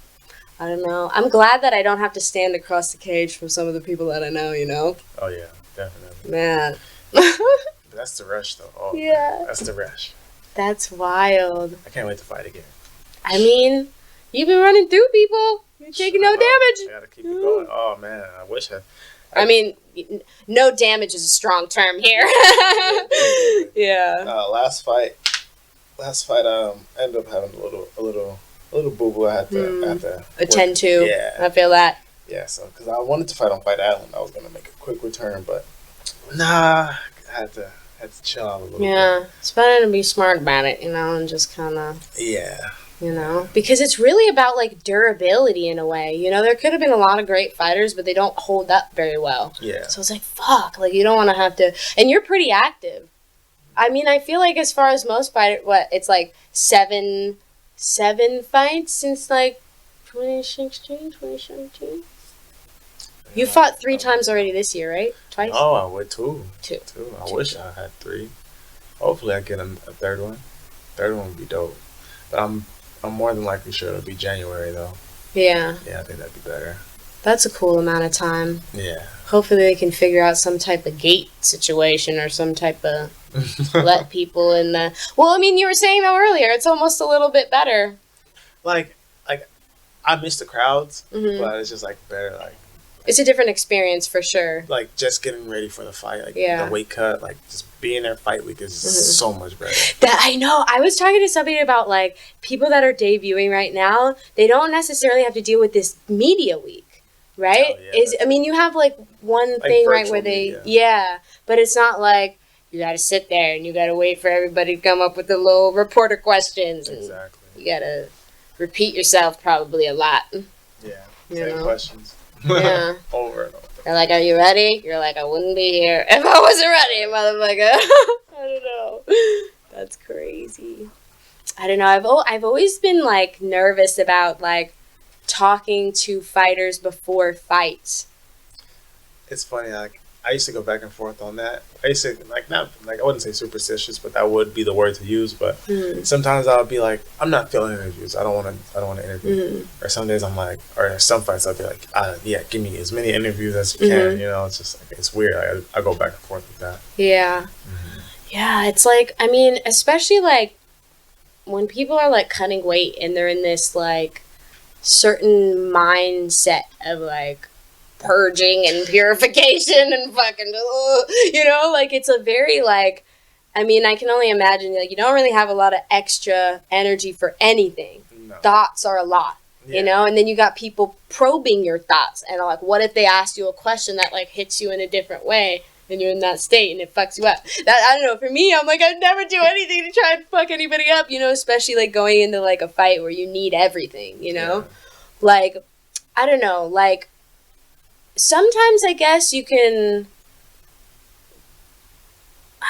I don't know. I'm glad that I don't have to stand across the cage from some of the people that I know. You know. Oh yeah, definitely. Man. That's the rush, though. Oh, yeah. That's the rush. That's wild. I can't wait to fight again. I mean, you've been running through people. You're taking no damage. I gotta keep it going. Oh man, I wish I mean, no damage is a strong term here. Yeah. Last fight. Ended up having a little boo boo. I had to attend to. Yeah, I feel that. Yeah, so because I wanted to fight on Fight Island, I was gonna make a quick return, but nah, I had to chill out a little bit. Yeah, it's better to be smart about it, and just kind of. Yeah. Because it's really about like durability in a way. There could have been a lot of great fighters, but they don't hold up very well. Yeah. So it's like, fuck, like you don't want to have to, and you're pretty active. I mean, I feel like as far as most fighters, it's like seven fights since like 2016, 2017. You fought 3 times already this year, right? Twice? Oh, I went 2. 2. I wish I had 3. Hopefully I get a third one. Third one would be dope. But I'm more than likely sure it'll be January though. Yeah. Yeah, I think that'd be better. That's a cool amount of time. Yeah. Hopefully they can figure out some type of gate situation or some type of let people in the... Well, I mean, you were saying though earlier, it's almost a little bit better. Like I miss the crowds, but it's just like better it's a different experience for sure. Like just getting ready for the fight, yeah. The weight cut, like just being there fight week is so much better. That I know. I was talking to somebody about like people that are debuting right now. They don't necessarily have to deal with this media week, right? Oh, yeah, you have like one thing right where they but it's not like you got to sit there and you got to wait for everybody to come up with the little reporter questions. Exactly. You got to repeat yourself probably a lot. Yeah. Same questions. Yeah. Over and over. They're like, are you ready? You're like, I wouldn't be here if I wasn't ready, motherfucker. I don't know. That's crazy. I don't know. I've always been like nervous about like talking to fighters before fights. It's funny, like I used to go back and forth on that. I used to not I wouldn't say superstitious, but that would be the word to use. But sometimes I would be like, I'm not feeling interviews. I don't want to interview. Or some days I'm like, or some fights I'll be like, give me as many interviews as you can. It's just like it's weird. I go back and forth with that. Yeah, yeah. It's like, I mean, especially like when people are like cutting weight and they're in this like certain mindset of like purging and purification and fucking, like it's a very like, I mean, I can only imagine like you don't really have a lot of extra energy for anything. No. Thoughts are a lot, and then you got people probing your thoughts and like, what if they ask you a question that like hits you in a different way and you're in that state and it fucks you up? That, I don't know, for me, I'm like, I'd never do anything to try and fuck anybody up, especially like going into like a fight where you need everything, like, I don't know, like, sometimes I guess you can,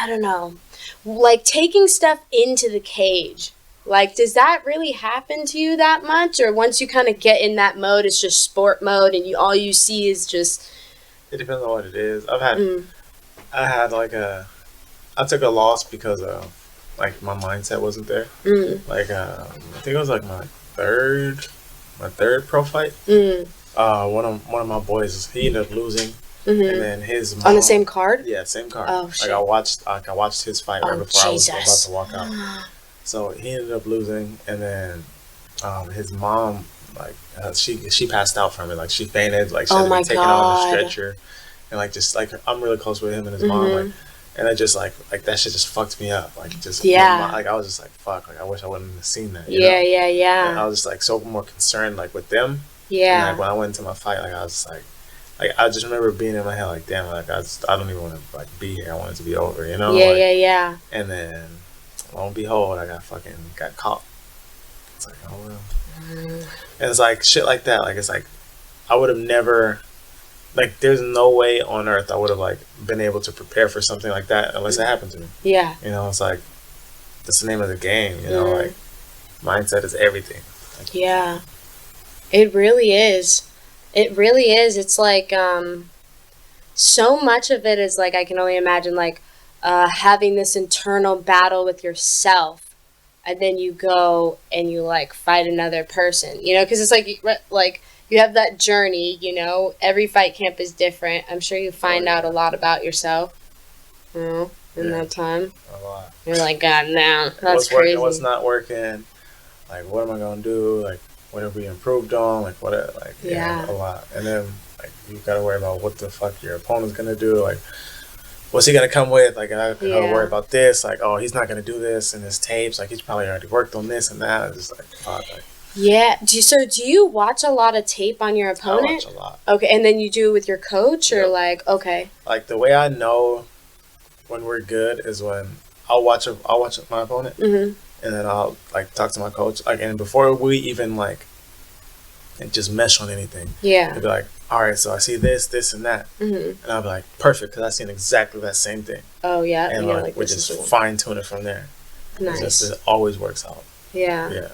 I don't know, like taking stuff into the cage. Like, does that really happen to you that much? Or once you kind of get in that mode, it's just sport mode and all you see is just... It depends on what it is. I took a loss because of, like, my mindset wasn't there. Like, I think it was like my third pro fight. One of my boys, he ended up losing, and then his mom, on the same card. Yeah, same card. Oh shit! I watched his fight right before I was about to walk out. So he ended up losing, and then his mom, like she passed out from it. Like she fainted. Like she had to be taken out on the stretcher, and like just like I'm really close with him and his mom. Like, and I just like that shit just fucked me up. Like just like I was just like fuck. Like I wish I wouldn't have seen that. Yeah. And I was just like so more concerned like with them. Yeah. And like when I went into my fight, like I was just like I just remember being in my head like, damn, like I don't even want to like be here. I want it to be over, Yeah, like, yeah. And then lo and behold, I got caught. It's like, oh well. And it's like shit like that. Like it's like I would have never, like there's no way on earth I would have like been able to prepare for something like that unless it happened to me. Yeah. It's like that's the name of the game. Like mindset is everything. Like, yeah. It really is. It really is. It's like, so much of it is like, I can only imagine like, having this internal battle with yourself, and then you go and you like fight another person, cause it's like you have that journey, every fight camp is different. I'm sure you find out a lot about yourself. in that time? A lot. You're like, God, no, that's what's crazy. Working, what's not working? Like, what am I gonna do? Like, what have we improved on? Like, what? Like, a lot. And then like you gotta worry about what the fuck your opponent's gonna do. Like, what's he gonna come with? Like, I gotta worry about this. Like, oh, he's not gonna do this in his tapes. Like, he's probably already worked on this and that. It's just like, fuck. Like, yeah. Do you watch a lot of tape on your opponent? I watch a lot. Okay, and then you do it with your coach, or like, okay. Like, the way I know when we're good is when I'll watch my opponent, and then I'll like talk to my coach. Like, and before we even like just mesh on anything, they'll be like, all right, so I see this, this, and that, and I'll be like, perfect, because I've seen exactly that same thing. Oh yeah, and like we just fine tune it from there. Nice. It always works out. Yeah. Yeah.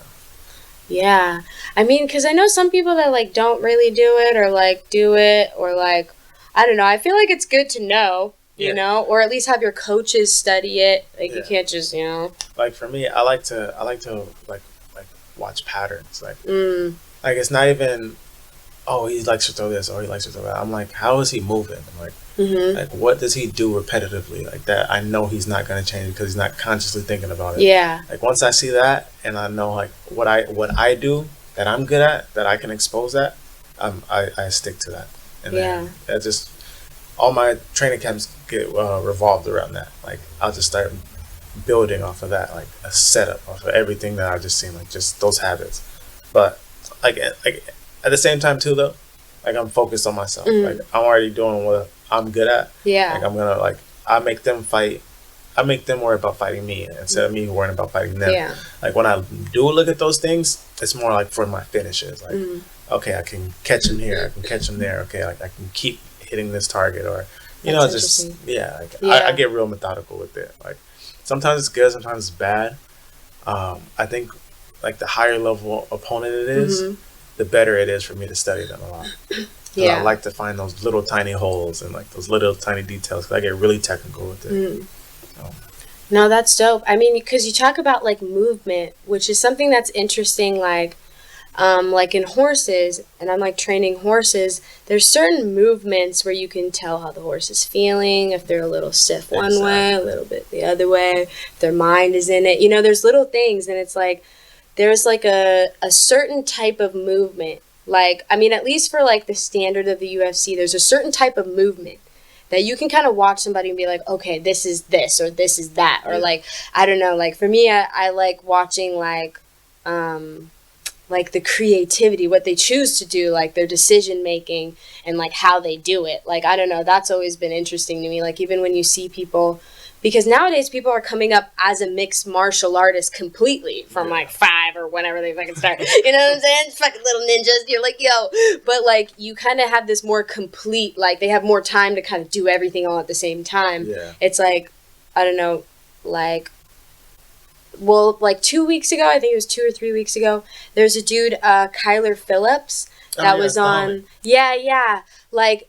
Yeah. I mean, because I know some people that, like, don't really do it or, like, do it or, like, I don't know. I feel like it's good to know, you know, or at least have your coaches study it. Like, you can't just, you know. Like, for me, I like to like watch patterns. Like, like it's not even, oh, he likes to throw this, or he likes to throw that. I'm like, how is he moving? I'm like, like, what does he do repetitively like that? I know he's not going to change because he's not consciously thinking about it. Yeah. Like, once I see that and I know like what I do that I'm good at, that I can expose that, I stick to that. And then that just, all my training camps get revolved around that. Like, I'll just start building off of that, like a setup off of everything that I've just seen, like just those habits. But like at the same time too, though, like I'm focused on myself. Like, I'm already doing what I'm good at. Yeah. Like, I'm gonna like, I make them worry about fighting me instead of me worrying about fighting them. Yeah. Like, when I do look at those things, it's more like for my finishes. Like, okay, I can catch him here, I can catch him there. Okay, like I can keep hitting this target, or you know, just like I get real methodical with it. Like, sometimes it's good, sometimes it's bad. I think like the higher level opponent it is, the better it is for me to study them a lot. Yeah, I like to find those little tiny holes and like those little tiny details, because I get really technical with it. So. No, that's dope. I mean, because you talk about like movement, which is something that's interesting. Like in horses, and I'm like training horses, there's certain movements where you can tell how the horse is feeling, if they're a little stiff one way, a little bit the other way, if their mind is in it. You know, there's little things, and it's like there's like a certain type of movement. Like, I mean, at least for like the standard of the UFC, there's a certain type of movement that you can kind of watch somebody and be like, okay, this is this, or this is that, or like, I don't know. Like, for me, I like watching like the creativity, what they choose to do, like their decision making, and like how they do it. Like, I don't know, that's always been interesting to me. Like, even when you see people, because nowadays people are coming up as a mixed martial artist completely from like 5 or whenever they fucking start. You know what I'm saying? Fucking little ninjas. You're like, yo. But like, you kind of have this more complete, like they have more time to kind of do everything all at the same time. Yeah. It's like, I don't know, like, well, like 2 weeks ago, I think it was 2 or 3 weeks ago, there's a dude, Kyler Phillips, that was on. Yeah. Like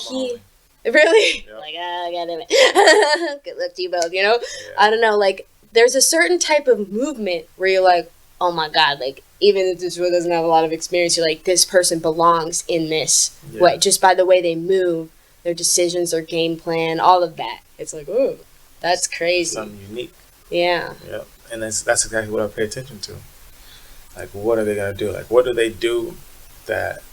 he. Really? Yep. Like, God damn it. Good luck to you both, you know? Yeah. I don't know, like, there's a certain type of movement where you're like, oh my God, like, even if this doesn't have a lot of experience, you're like, this person belongs in this way, just by the way they move, their decisions, their game plan, all of that. It's like, ooh, that's crazy. Something unique. Yeah. Yep. And that's exactly what I pay attention to. Like, what are they going to do? Like, what do they do that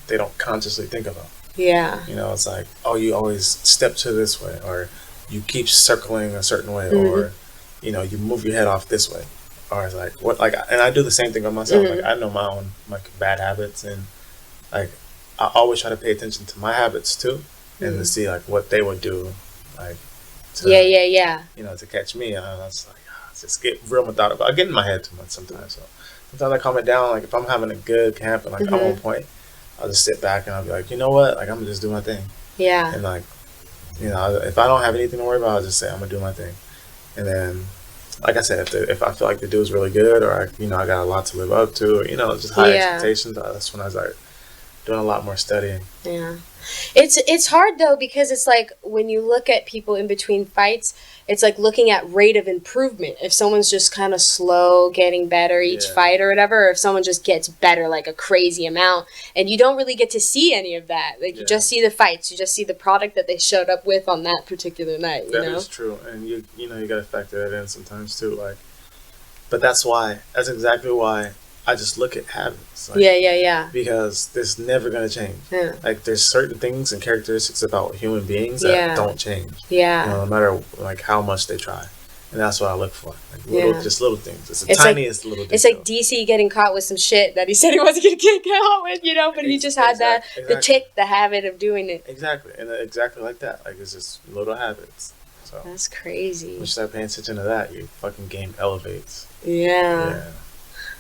they don't consciously think about? Yeah. You know, it's like, oh, you always step to this way, or you keep circling a certain way, or, you know, you move your head off this way. Or it's like, what, like, and I do the same thing with myself. Like, I know my own, like, bad habits, and, like, I always try to pay attention to my habits, too, and to see, like, what they would do, like, to, you know, to catch me. And I was like, just get real methodical. I get in my head too much sometimes, so sometimes I calm it down. Like, if I'm having a good camp and, like, I'm on point, I'll just sit back and I'll be like, you know what? Like, I'm gonna just do my thing. Yeah. And like, you know, if I don't have anything to worry about, I'll just say I'm gonna do my thing. And then, like I said, if I feel like the dude's really good, or I got a lot to live up to, or, you know, just high expectations, that's when I start doing a lot more studying. Yeah. It's hard though, because it's like when you look at people in between fights, it's like looking at rate of improvement. If someone's just kind of slow getting better each fight or whatever, or if someone just gets better like a crazy amount, and you don't really get to see any of that. Like you just see the fights, you just see the product that they showed up with on that particular night. You know? That is true, and you know you gotta factor that in sometimes too. Like, but that's exactly why I just look at habits. Like, yeah. Because this is never gonna change. Yeah. Like there's certain things and characteristics about human beings that don't change. Yeah. No matter like how much they try, and that's what I look for. Like just little things. It's the tiniest little detail. It's like DC getting caught with some shit that he said he wasn't gonna get caught with, you know, but he just had the habit of doing it. Exactly, and exactly like that. Like it's just little habits. So that's crazy. When you start paying attention to that, your fucking game elevates. Yeah.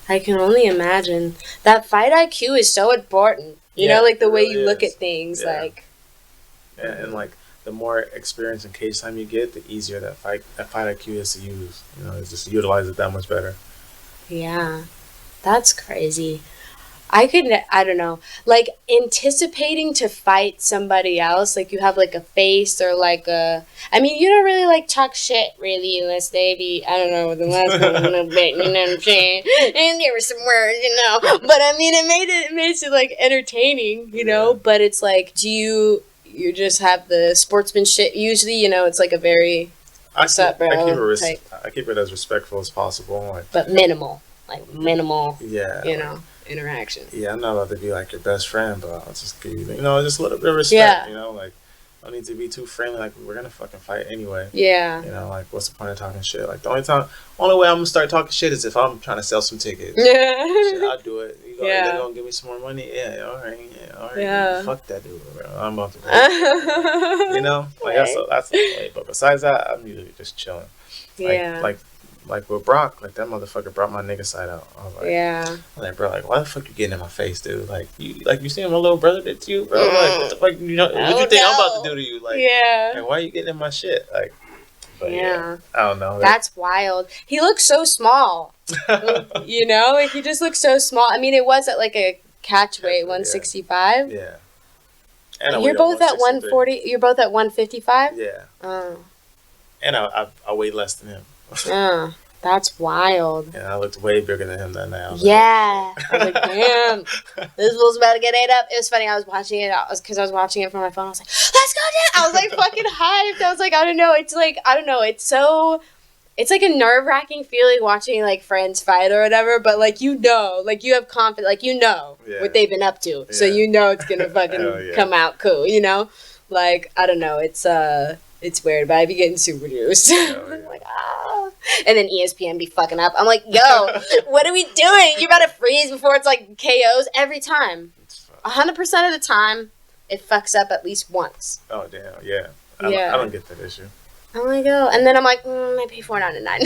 I can only imagine. That fight IQ is so important. You know, like the way you look at things. Like, and like the more experience and cage time you get, the easier that fight IQ is to use. You know, it's just utilize it that much better. Yeah, that's crazy. I don't know, like anticipating to fight somebody else, like you have like a face or like I mean, you don't really like talk shit really unless they be, I don't know, the last one a little bit, you know what I'm saying? And there were some words, you know, but I mean, it makes it like entertaining, you know, but it's like, do you just have the sportsmanship? Usually, you know, it's like a very, I keep it as respectful as possible. Like, but minimal, yeah. You know. Interaction. Yeah, I'm not about to be like your best friend, but I'll just give you, you know, just a little bit of respect. You know, like I don't need to be too friendly. Like we're gonna fucking fight anyway. Yeah. You know, like what's the point of talking shit? Like the only way I'm gonna start talking shit is if I'm trying to sell some tickets. Yeah. Shit, I'll do it. You gonna give me some more money? Yeah. All right. Yeah. Fuck that dude, bro. I'm about to. You know, like that's the way. But besides that, I'm usually just chilling. Like with Brock, like that motherfucker brought my nigga side out. I was like, I'm like, bro, like why the fuck you getting in my face, dude? Like you see my little brother did to you, bro? Like what the fuck, you know? What you think I'm about to do to you? Like, like why are you getting in my shit? Like, but I don't know. That's wild. He looks so small. You know, like he just looks so small. I mean, it was at like a catch weight, 165. Yeah. And you're both at 140. You're both at 155. Yeah. And I weigh less than him. That's wild. Yeah, I looked way bigger than him that night. I was like, damn, this fool's about to get ate up. It was funny. I was watching it because I was watching it from my phone. I was like, let's go down. I was like fucking hyped. I was like, I don't know. It's like, I don't know. It's like a nerve-wracking feeling watching like friends fight or whatever. But like, you know, like you have confidence, like you know what they've been up to. So you know it's gonna fucking come out cool. You know, like I don't know. It's weird, but I be getting super juiced. I'm like, and then ESPN be fucking up. I'm like, yo, what are we doing? You about to freeze before it's like KOs every time. 100% of the time, it fucks up at least once. Oh damn, yeah. I don't get that issue. I'm like, oh, and then I'm like, I pay $4.99.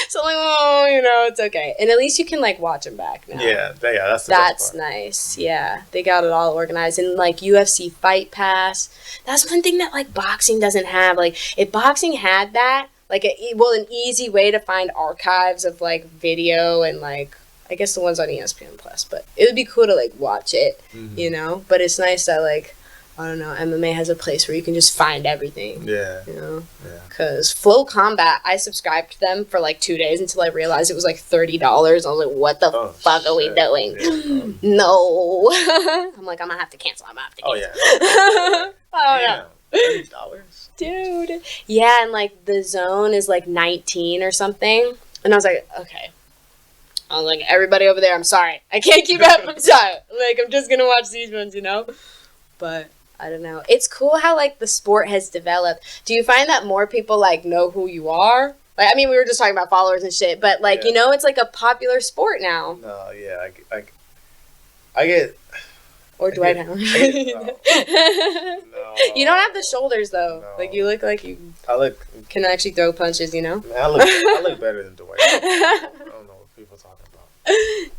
So I'm like, oh, you know, it's okay, and at least you can like watch them back now. Yeah, that's the best part. Nice. Yeah, they got it all organized, and like UFC Fight Pass. That's one thing that like boxing doesn't have. Like if boxing had that, like an easy way to find archives of like video and like I guess the ones on ESPN Plus, but it would be cool to like watch it, you know. But it's nice that like. I don't know, MMA has a place where you can just find everything. Yeah. You know? Yeah. Because Flow Combat, I subscribed to them for like 2 days until I realized it was like $30. I was like, what the fuck are we doing? Yeah. No. I'm like, I'm going to have to cancel. Oh, yeah. Oh, yeah. $30. Dude. Yeah, and like the zone is like 19 or something. And I was like, okay. I was like, everybody over there, I'm sorry. I can't keep up. I'm sorry. Like, I'm just going to watch these ones, you know? But I don't know. It's cool how like the sport has developed. Do you find that more people like know who you are? Like, I mean, we were just talking about followers and shit, but like you know, it's like a popular sport now. No, yeah, I get. Or do I know? No. You don't have the shoulders though. No. Like you look like you. Can actually throw punches. You know. Man, I look better than Dwight. I don't know what people talking about.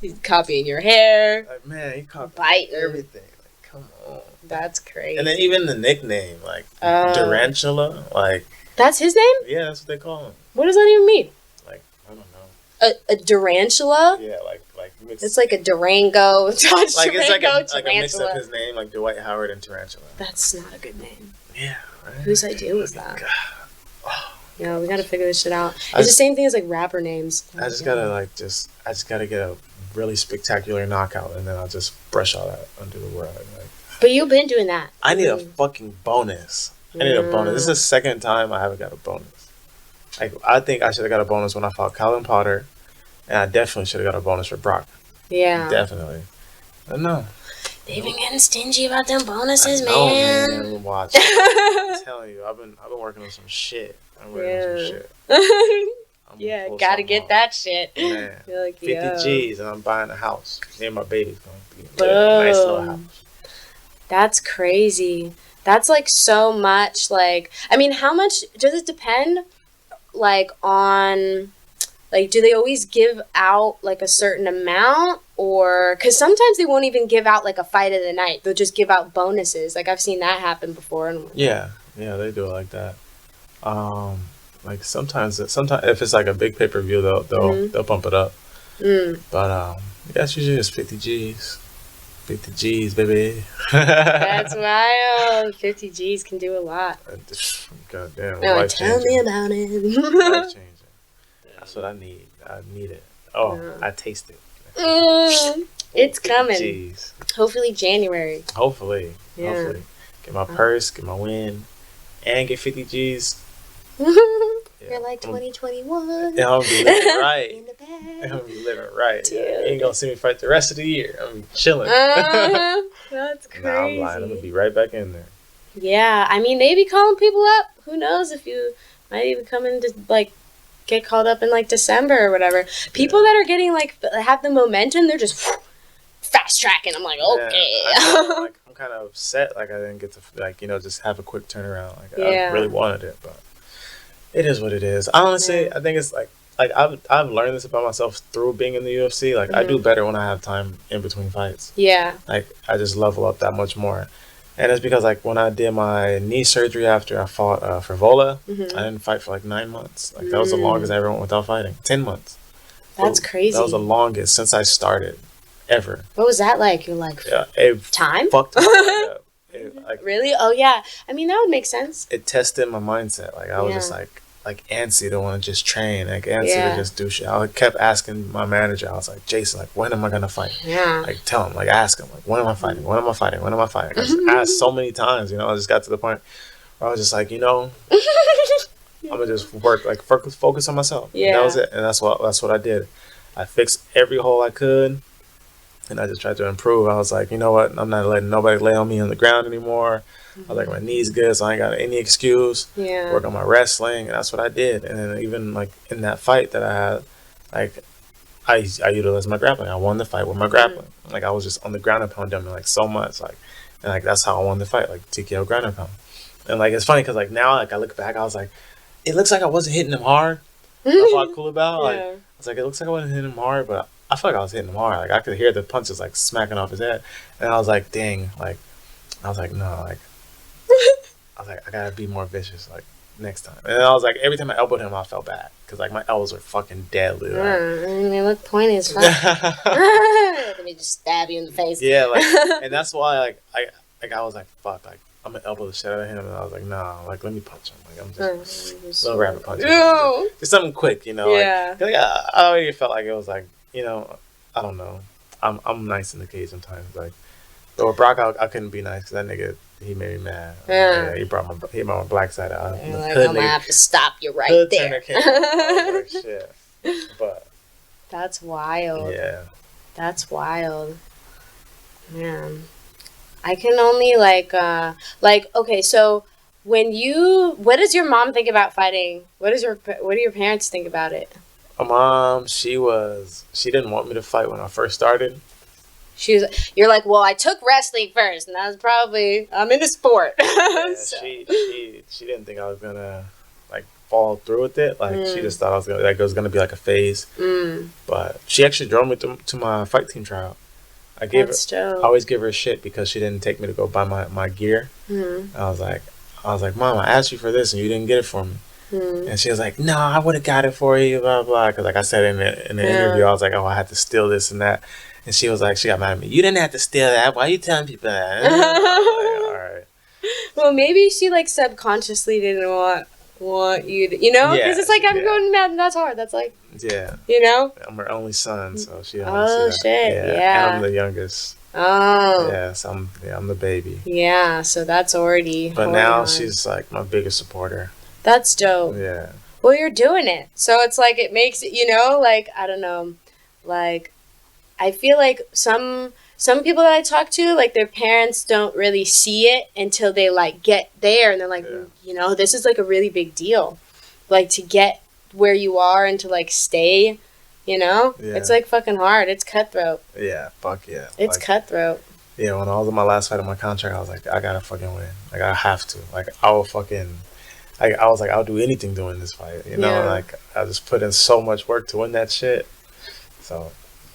He's copying your hair. Like man, he copied biting everything. Come on. That's crazy. And then even the nickname, like Tarantula, like that's his name? Yeah, that's what they call him. What does that even mean? Like I don't know. A tarantula? Yeah, like like mixed. It's like a Durango. Like Durango, it's like a mix of his name, like Dwight Howard and Tarantula. That's not a good name. Yeah, right? Whose idea was that? Oh. Yeah, we gotta figure this shit out. It's the same thing as like rapper names. I just gotta get a really spectacular knockout, and then I'll just brush all that under the rug. Like, but you've been doing that. I need a fucking bonus. I need a bonus. This is the second time I haven't got a bonus. Like, I think I should have got a bonus when I fought Colin Potter, and I definitely should have got a bonus for Brock. Yeah, definitely. But no, they've been getting stingy about them bonuses, man. Watch. I'm telling you, I've been working on some shit. I'm working on some shit. Yeah, gotta get that shit. Man, like, 50 G's and I'm buying a house. Me and my baby's going to be a nice little house. That's crazy. That's like so much. Like, I mean, how much does it depend? Like on, like, do they always give out like a certain amount, or because sometimes they won't even give out like a fight of the night. They'll just give out bonuses. Like I've seen that happen before. And yeah, they do it like that. Like sometimes if it's like a big pay-per-view, they'll bump it up. But that's usually just 50 G's. 50 G's, baby. That's wild. 50 G's can do a lot. God damn. No, tell me about it. Life changing. That's what I need. I need it. Oh, I taste it. It's coming. G's. Hopefully January. Hopefully. Get my purse, get my win, and get 50 G's. You're like 2021. I'm gonna be living right. In the bag. I'm gonna be living right. You ain't gonna see me fight the rest of the year. I'm gonna be chilling. That's crazy. Nah, I'm lying. I'm gonna be right back in there. Yeah, I mean, they be calling people up. Who knows if you might even come in to like get called up in like December or whatever. People that are getting like have the momentum, they're just fast tracking. I'm like, okay. I'm kind of upset. Like I didn't get to like just have a quick turnaround. Like I really wanted it, but. It is what it is. Honestly, I think it's like I've learned this about myself through being in the UFC. Like I do better when I have time in between fights. Yeah. Like I just level up that much more, and it's because like when I did my knee surgery after I fought Frivola, I didn't fight for like 9 months. Like that was the longest I ever went without fighting. 10 months. That's crazy. That was the longest since I started, ever. What was that like? You're like time? Fucked me up. Really? Oh yeah. I mean that would make sense. It tested my mindset. Like I was just like antsy to want to just train, like antsy to just do shit. I kept asking my manager. I was like, Jason, like when am I gonna fight? Yeah. Like tell him, like ask him, like when am I fighting? When am I fighting? When am I fighting? I just asked so many times. I just got to the point where I was just like, I'm gonna just work, like focus on myself. Yeah. And that was it, and that's what I did. I fixed every hole I could. And I just tried to improve. I was like, you know what? I'm not letting nobody lay on me on the ground anymore. I was like, my knee's good, so I ain't got any excuse. Yeah. Work on my wrestling, and that's what I did. And then even like in that fight that I had, like I utilized my grappling. I won the fight with my grappling. Like I was just on the ground and pound dumping like so much, like, and like that's how I won the fight, like TKO ground and pound. And like it's funny because like now like I look back, I was like, it looks like I wasn't hitting him hard. That's what I'm cool about. Like I was like, it looks like I wasn't hitting him hard, but I feel like I was hitting him hard. Like I could hear the punches like smacking off his head, and I was like, dang, like I was like, no, like I was like, I gotta be more vicious, like next time. And I was like, every time I elbowed him, I felt bad because like my elbows were fucking deadly. Like. They look pointy as fuck. Let me just stab you in the face. Yeah, like, and that's why like I was like, fuck, like I'm gonna elbow the shit out of him, and I was like, nah, like let me punch him. Like I'm just little rapid punch. Just something quick, Yeah. Like I already felt like it was like. I don't know. I'm nice in the cage sometimes. Like, but with Brock, I couldn't be nice because that nigga, he made me mad. Yeah. He brought my black side out. You're like, I'm gonna have to stop you right there. I was like, shit. But that's wild. Yeah. That's wild. Man, I can only like okay. So what does your mom think about fighting? What do your parents think about it? My mom, she didn't want me to fight when I first started. You're like, well, I took wrestling first, and that was probably, I'm into sport. Yeah, so. she didn't think I was gonna like fall through with it. Like she just thought it was gonna be like a phase. But she actually drove me to my fight team trial. I always give her shit because she didn't take me to go buy my gear. I was like, Mom, I asked you for this and you didn't get it for me. And she was like, no, I would have got it for you, blah, blah. Because like I said in the interview, I was like, oh, I had to steal this and that. And she was like, she got mad at me. You didn't have to steal that. Why are you telling people that? Like, all right. Well, maybe she like subconsciously didn't want you to, you know? Because it's like, I'm going mad and that's hard. That's like, you know? I'm her only son, so she don't Oh, see that. shit. Yeah. And I'm the youngest. Oh. Yeah, so I'm the baby. Yeah, so that's already But now she's like my biggest supporter. That's dope. Yeah. Well, you're doing it. So it's like, it makes it, you know, like, I don't know, like, I feel like some people that I talk to, like, their parents don't really see it until they, like, get there. And they're like, you know, this is, like, a really big deal. Like, to get where you are and to, like, stay, you know? Yeah. It's, like, fucking hard. It's cutthroat. Yeah, fuck yeah. It's like, cutthroat. Yeah, when I was on my last fight of my contract, I was like, I gotta fucking win. Like, I have to. Like, I will fucking... I was like, I'll do anything to win this fight. You know? Like, I just put in so much work to win that shit. So...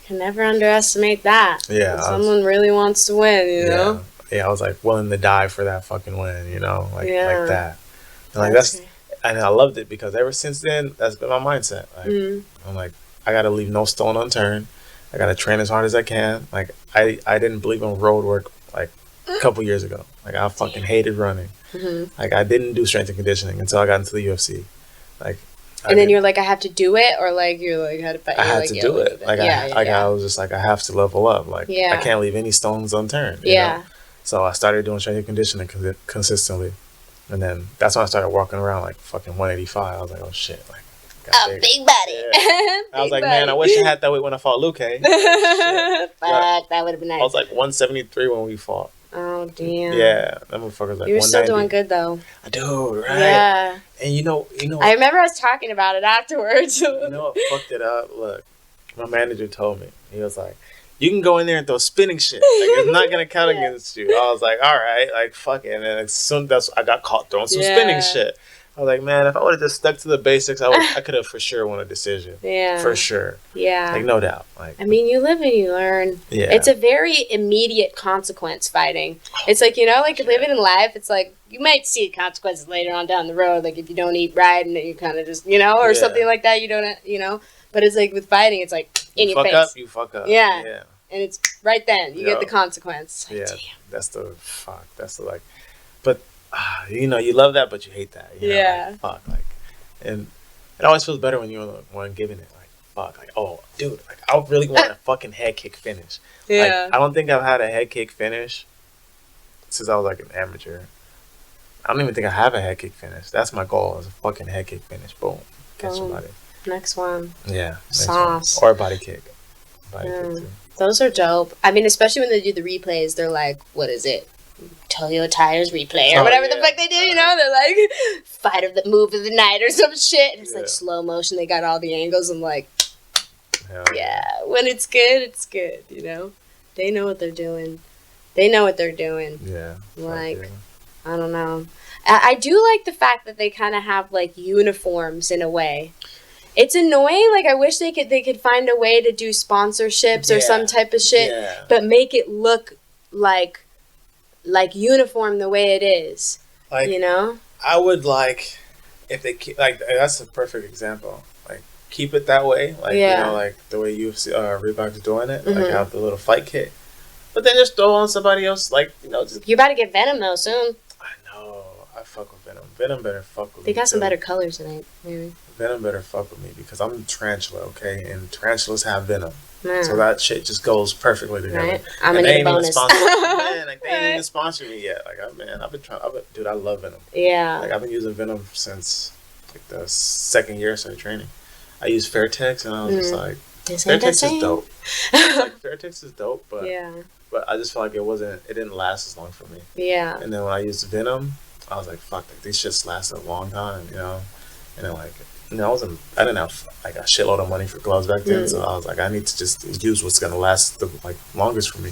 Can never underestimate that. Yeah. When someone really wants to win, you know? Yeah, I was like willing to die for that fucking win, you know? Like that. And like that's and I loved it because ever since then that's been my mindset. Like I'm like, I gotta leave no stone unturned. I gotta train as hard as I can. Like I didn't believe in road work like a couple years ago. Like I fucking hated running. Like I didn't do strength and conditioning until I got into the UFC. Like and then you're like, I have to do it, or like you're like, how to fight? I had to do it. Like I was just like, I have to level up. Like I can't leave any stones unturned. You know? So I started doing strength and conditioning consistently, and then that's when I started walking around like fucking 185. I was like, oh shit, like big body. I was like, man, I wish I had that weight when I fought Luke. Fuck, that would have been nice. I was like 173 when we fought. Oh damn. Yeah, that motherfucker's like. You were still doing good though. I do, right? Yeah. And you know. I remember us talking about it afterwards. You know what fucked it up? Look, my manager told me. He was like, "You can go in there and throw spinning shit. Like it's not gonna count against you." I was like, "All right, like fuck it." And then as soon as I got caught throwing some spinning shit. I was like, man, if I would have just stuck to the basics, I could have for sure won a decision. Yeah. For sure. Yeah. Like, no doubt. Like, I mean, you live and you learn. Yeah. It's a very immediate consequence fighting. It's like, you know, like living in life, it's like, you might see consequences later on down the road, like if you don't eat right and then you kind of just, you know, or something like that, you don't, you know. But it's like with fighting, it's like in your face. You fuck up. Yeah. And it's right then. You get the consequence. Like, damn. That's the fuck. That's the like, but. You know, you love that, but you hate that. You know? Like, fuck, like, and it always feels better when you're the one giving it. Like, fuck, like, oh, dude, like, I really want a fucking head kick finish. Yeah. Like, I don't think I've had a head kick finish since I was like an amateur. I don't even think I have a head kick finish. That's my goal, is a fucking head kick finish. Boom, catch somebody. Next one. Yeah. Sauce. Or a body kick. Body kick too. Those are dope. I mean, especially when they do the replays, they're like, what is it? Toyo Tires replay or whatever the fuck they do, you know? They're like, fight of the move of the night or some shit. And it's like slow motion. They got all the angles. I'm like, when it's good, you know? They know what they're doing. Yeah. Like, I don't know. I do like the fact that they kind of have like uniforms in a way. It's annoying. Like I wish they could find a way to do sponsorships or some type of shit, but make it look like uniform the way it is, like, you know. I would like if they keep, like, that's a perfect example. Like keep it that way, like you know, like the way UFC Reebok is doing it, like have the little fight kit, but then just throw on somebody else, like, you know. Just, you're about to get Venom though soon. I know. I fuck with Venom. Venom better fuck with me. They got some better colors tonight, maybe. Venom better fuck with me because I'm Tarantula, okay, and tarantulas have venom. So that shit just goes perfectly together. Right. I'm gonna need a bonus. Man, like, they ain't even sponsored me yet. Like, I've been trying. Dude, I love Venom. Yeah. Like, I've been using Venom since like the second year I started training. I used Fairtex, and I was just like, Fairtex is dope. Like, Fairtex is dope, but I just felt like it didn't last as long for me. Yeah. And then when I used Venom, I was like, fuck, like, these shits lasted a long time, you know. And then like. You know, I didn't have like a shitload of money for gloves back then, so I was like, I need to just use what's gonna last the like longest for me.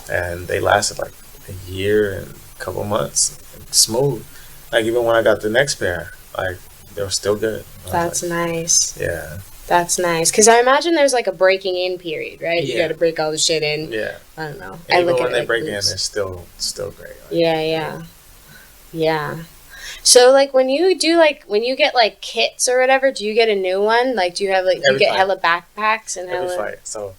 And they lasted like a year and a couple months, smooth. Like even when I got the next pair, like they were still good. That's like, nice. Yeah. That's nice, because I imagine there's like a breaking in period, right? Yeah. You got to break all the shit in. Yeah. I don't know. And even when they break in, they're still great. Like, yeah. So, like, when you get, like, kits or whatever, do you get a new one? Like, do you have, like, you get hella backpacks and hella... Every fight. So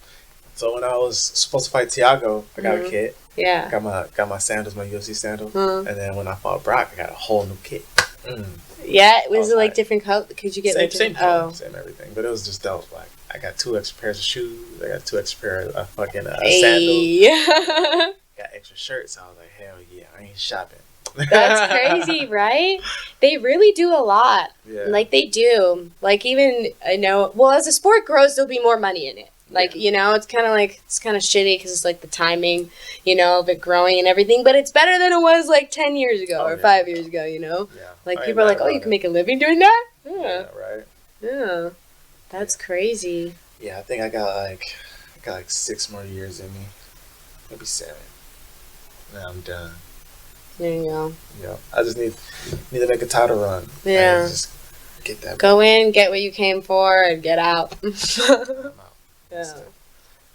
when I was supposed to fight Tiago, I got a kit. Yeah. Got my sandals, my UFC sandals. And then when I fought Brock, I got a whole new kit. Yeah, was it, like, different color? Could you get... Same color, same everything. But it was just dope. Like, I got 2 extra pairs of shoes. I got 2 extra pairs of fucking sandals. Got extra shirts. I was like, hell yeah, I ain't shopping. That's crazy, right? They really do a lot. Yeah. Like, they do. Like, even, well, as the sport grows, there'll be more money in it. Like, it's kind of shitty because it's like the timing, of it growing and everything. But it's better than it was like 10 years ago or 5 years ago, Yeah. Like, people are like, oh, you can make a living doing that? Yeah, right. Yeah. That's crazy. Yeah, I think I got like 6 more years in me. Maybe 7. Now I'm done. There you go. Yeah, I just need to make a title run. Yeah. Just get that. Go in, get what you came for, and get out. I'm out. Yeah.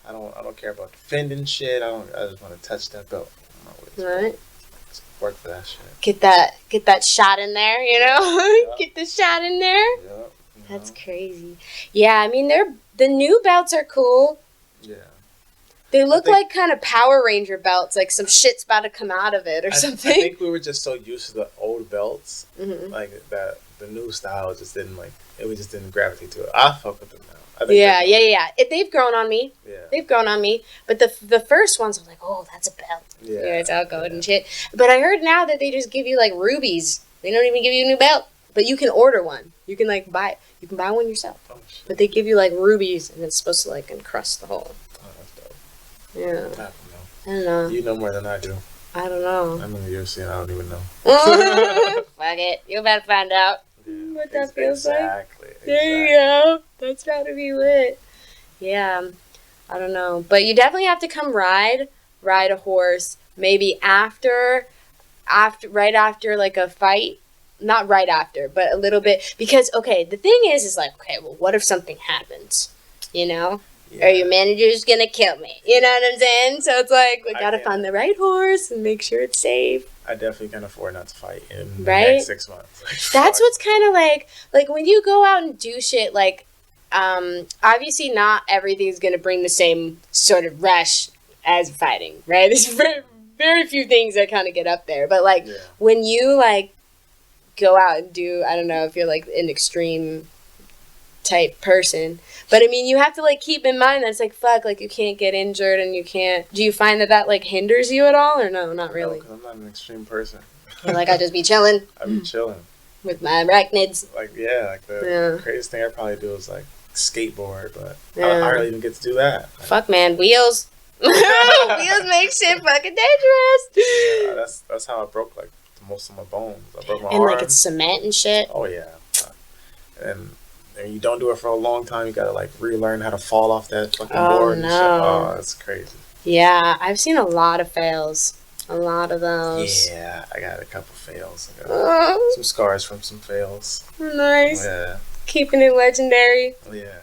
I don't care about defending shit. I just want to touch that belt. Right. Just work for that shit. Get that shot in there. Yeah. Get the shot in there. Yeah. That's crazy. Yeah, I mean, the new belts are cool. Yeah. They look like kind of Power Ranger belts, like some shit's about to come out of it or something. I think we were just so used to the old belts, like that the new style just didn't we just didn't gravitate to it. I fuck with them now. Yeah. They've grown on me. Yeah. They've grown on me. But the first ones, I'm like, oh, that's a belt. Yeah, it's all gold and shit. But I heard now that they just give you like rubies. They don't even give you a new belt. But you can order one. You can like buy one yourself. Oh, shit. But they give you like rubies and it's supposed to like encrust the whole. Yeah. I don't know. You know more than I do. I don't know. I'm in the UFC and I don't even know. Fuck it. You better find out what that feels like. Exactly. There you go. That's gotta be lit. Yeah. I don't know. But you definitely have to come ride a horse. Maybe right after like a fight. Not right after, but a little bit. Because, okay, the thing is like, okay, well, what if something happens? Yeah. Or your manager's gonna kill me. You know what I'm saying? So it's like, we gotta find the right horse and make sure it's safe. I definitely can afford not to fight in the next 6 months. That's what's kind of like when you go out and do shit, like, obviously not everything's gonna bring the same sort of rush as fighting, right? There's very, very few things that kind of get up there. But, like, when you, like, go out and do, I don't know if you're, like, an extreme type person, but I mean, you have to like keep in mind that it's like, fuck, like you can't get injured and you can't. Do you find that like hinders you at all, or no, not really? No, 'cause I'm not an extreme person. You're like, I just be chilling. I be chilling with my arachnids. Like the craziest thing I probably do is like skateboard, but I hardly even get to do that. Fuck, man, wheels. Wheels make shit fucking dangerous. Yeah, that's how I broke like most of my bones. I broke my arm. And like it's cement and shit. Oh yeah, and you don't do it for a long time, you gotta like relearn how to fall off that fucking board and shit. Oh, that's crazy. Yeah, I've seen a lot of fails. A lot of those. Yeah, I got a couple fails. I got some scars from some fails. Nice. Yeah. Keeping it legendary. Yeah.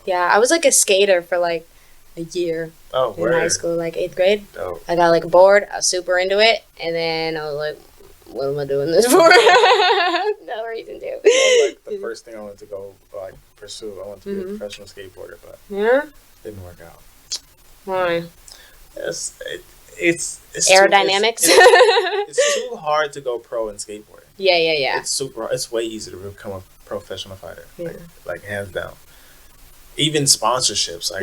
Yeah, I was like a skater for like a year. Oh, in high school, like 8th grade. Dope. I got like bored. I was super into it, and then I was like, what am I doing this for? No reason to. Well, like the first thing I wanted to go like pursue, I wanted to be a professional skateboarder, but didn't work out. Why? It's aerodynamics. It's too hard to go pro in skateboarding. Yeah. It's way easier to become a professional fighter. Yeah. Like hands down. Even sponsorships, like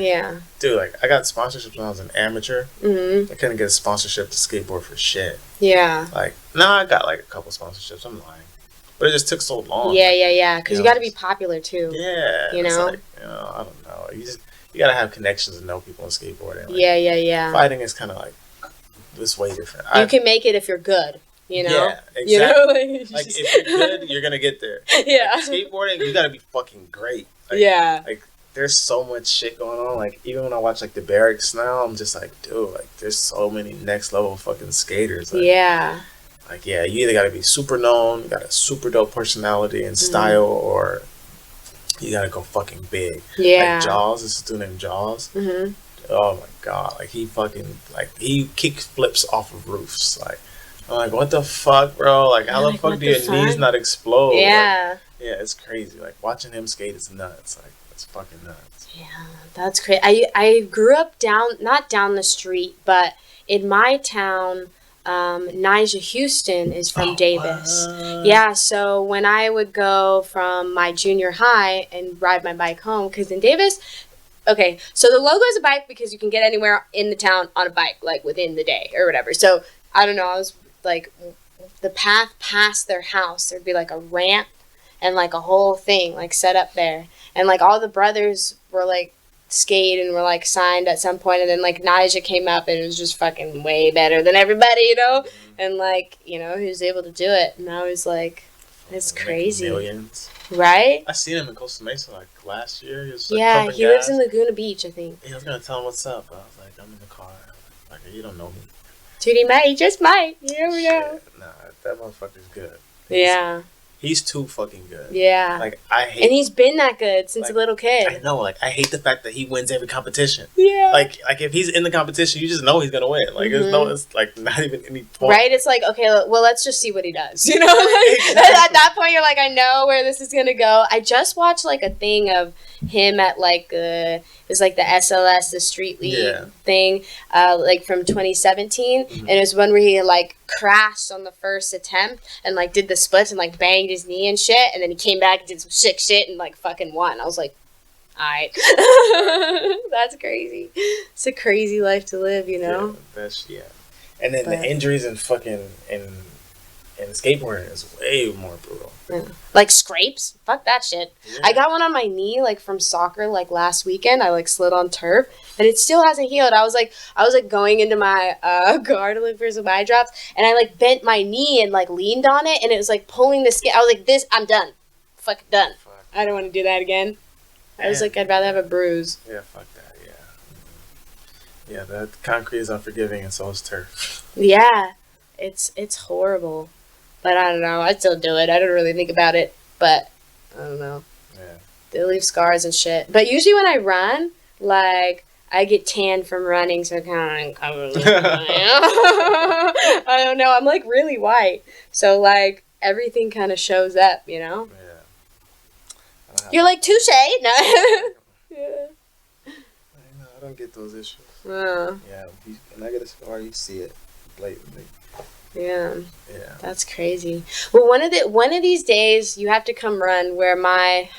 dude, like I got sponsorships when I was an amateur. I couldn't get a sponsorship to skateboard for shit. Yeah. Like I got like a couple sponsorships. I'm lying, but it just took so long. Yeah. Because you got to be popular too. Yeah. You know. Like, I don't know. You gotta have connections and know people in skateboarding. Like, yeah. Fighting is kind of like this way different. You can make it if you're good. You know? Yeah, exactly. You know? Like if you're good, you're gonna get there. Yeah. Like, skateboarding, you gotta be fucking great. Like, Like there's so much shit going on. Like even when I watch like the barracks now, I'm just like, dude, like there's so many next level fucking skaters. Like, Like you either gotta be super known, you got a super dope personality and style, or you gotta go fucking big. Yeah. Like Jaws, this dude named Jaws. Oh my god, like he fucking he kick flips off of roofs. Like I'm like, what the fuck, bro? Like, how the fuck do your knees not explode? Yeah. Like, yeah, it's crazy. Like, watching him skate is nuts. Like, it's fucking nuts. Yeah, that's crazy. I grew up not down the street, but in my town, Nija Houston is from Davis. What? Yeah, so when I would go from my junior high and ride my bike home, because in Davis, okay, so the logo is a bike because you can get anywhere in the town on a bike, like within the day or whatever. So I don't know, I was like, the path past their house, there'd be like a ramp and like a whole thing like set up there. And like all the brothers were like skate and were like signed at some point, and then like Nija came up and it was just fucking way better than everybody, you know? And like, you know, he was able to do it, and I was like, it's crazy. Millions. Right? I seen him in Costa Mesa like last year. He was, like, yeah, he lives in Laguna Beach, I think. Yeah, I was gonna tell him what's up, but I was like, I'm in the car. Like, you don't know me. Dude, he just might. You never know. Nah, that motherfucker's good. He's too fucking good. Yeah. Like, I hate... And he's been that good since a little kid. I know. Like, I hate the fact that he wins every competition. Yeah. Like if he's in the competition, you just know he's going to win. Like, it's like not even any point. Right? It's like, okay, well, let's just see what he does. You know? Exactly. At that point, you're like, I know where this is going to go. I just watched, like, a thing of him at, like, it was, like, the SLS, the Street League thing, like, from 2017. And it was one where he, like, crashed on the first attempt and like did the splits and like banged his knee and shit, and then he came back and did some sick shit and like fucking won. I was like, alright. That's crazy. It's a crazy life to live, you know? Yeah, and then the injuries and fucking and skateboarding is way more brutal. Yeah. Like scrapes? Fuck that shit. Yeah. I got one on my knee like from soccer like last weekend. I like slid on turf and it still hasn't healed. I was like going into my car to look for some eye drops, and I like bent my knee and like leaned on it, and it was like pulling the skin. I was like, I'm done. Fucking done. Fuck. I don't want to do that again. I was like, I'd rather have a bruise. Yeah, fuck that, yeah. Yeah, that concrete is unforgiving and so is turf. Yeah. It's horrible. But I don't know. I still do it. I don't really think about it. But I don't know. Yeah. They leave scars and shit. But usually when I run, like, I get tanned from running, so it kind of covers it. I don't know. I'm, like, really white. So, like, everything kind of shows up, you know? Yeah. You're like, touche. No. Yeah. I don't get those issues. Yeah. When I get a scar, you see it blatantly. Yeah. That's crazy. Well, one of these days you have to come run where my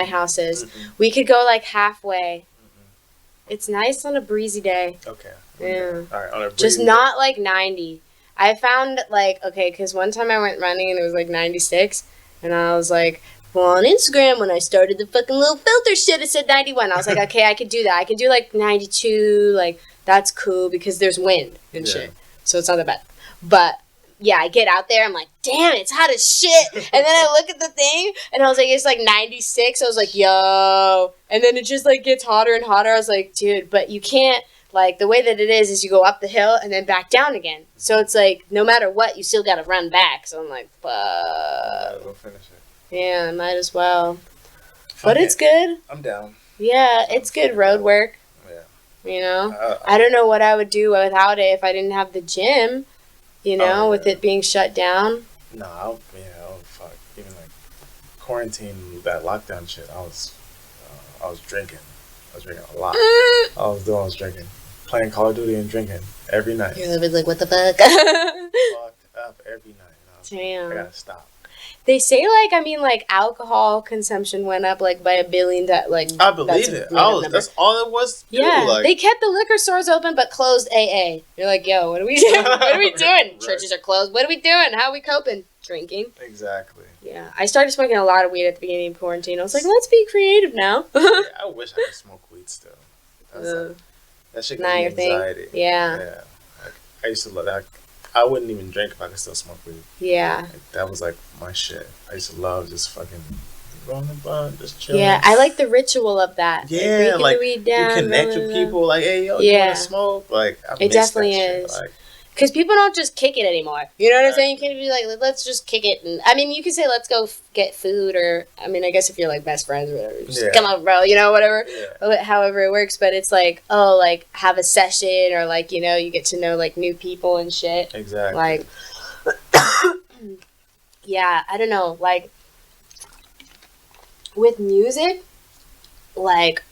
house is. Mm-hmm. We could go like halfway. Mm-hmm. It's nice on a breezy day. Okay. Yeah. All right. On a breezy just not like 90. I found like, okay, because one time I went running and it was like 96, and I was like, well, on Instagram when I started the fucking little filter shit, it said 91. I was like, okay, I could do that. I could do like 92. Like that's cool because there's wind and shit, so it's not that bad. But, yeah, I get out there, I'm like, damn, it's hot as shit. And then I look at the thing, and I was like, it's like 96. I was like, yo. And then it just, like, gets hotter and hotter. I was like, dude, but you can't, like, the way that it is you go up the hill and then back down again. So it's like, no matter what, you still got to run back. So I'm like, fuck. Go finish it. Yeah, I might as well. But it's good. I'm down. Yeah, it's good road work. Yeah. You know? I don't know what I would do without it if I didn't have the gym. You know, with it being shut down. No, fuck. Even like quarantine, that lockdown shit, I was drinking. I was drinking a lot. I was drinking. Playing Call of Duty and drinking every night. You're living like, what the fuck? Fucked up every night. Damn. I gotta stop. They say, like, alcohol consumption went up, like, by $1 billion. Like, I believe it. That's all it was. Yeah. Like, they kept the liquor stores open, but closed AA. You're like, yo, what are we doing? What are we doing? Right. Churches are closed. What are we doing? How are we coping? Drinking. Exactly. Yeah. I started smoking a lot of weed at the beginning of quarantine. I was like, let's be creative now. Yeah, I wish I could smoke weed still. That shit gives me anxiety. Yeah. Like, I used to love that. I wouldn't even drink if I could still smoke weed. Yeah. Like, that was like my shit. I used to love just fucking rolling the blunt, just chilling. Yeah, I like the ritual of that. Yeah, like the weed down, you connect with people. Like, hey, yo, you want to smoke? Like, it definitely is. Like, because people don't just kick it anymore. You know what I'm saying? You can't be like, let's just kick it. And I mean, you could say, let's go get food, or I mean, I guess if you're like best friends or whatever, just come on, bro. You know, whatever. Yeah. However it works, but it's like, oh, like have a session, or like, you know, you get to know like new people and shit. Exactly. Like, Yeah, I don't know. Like, with music, like,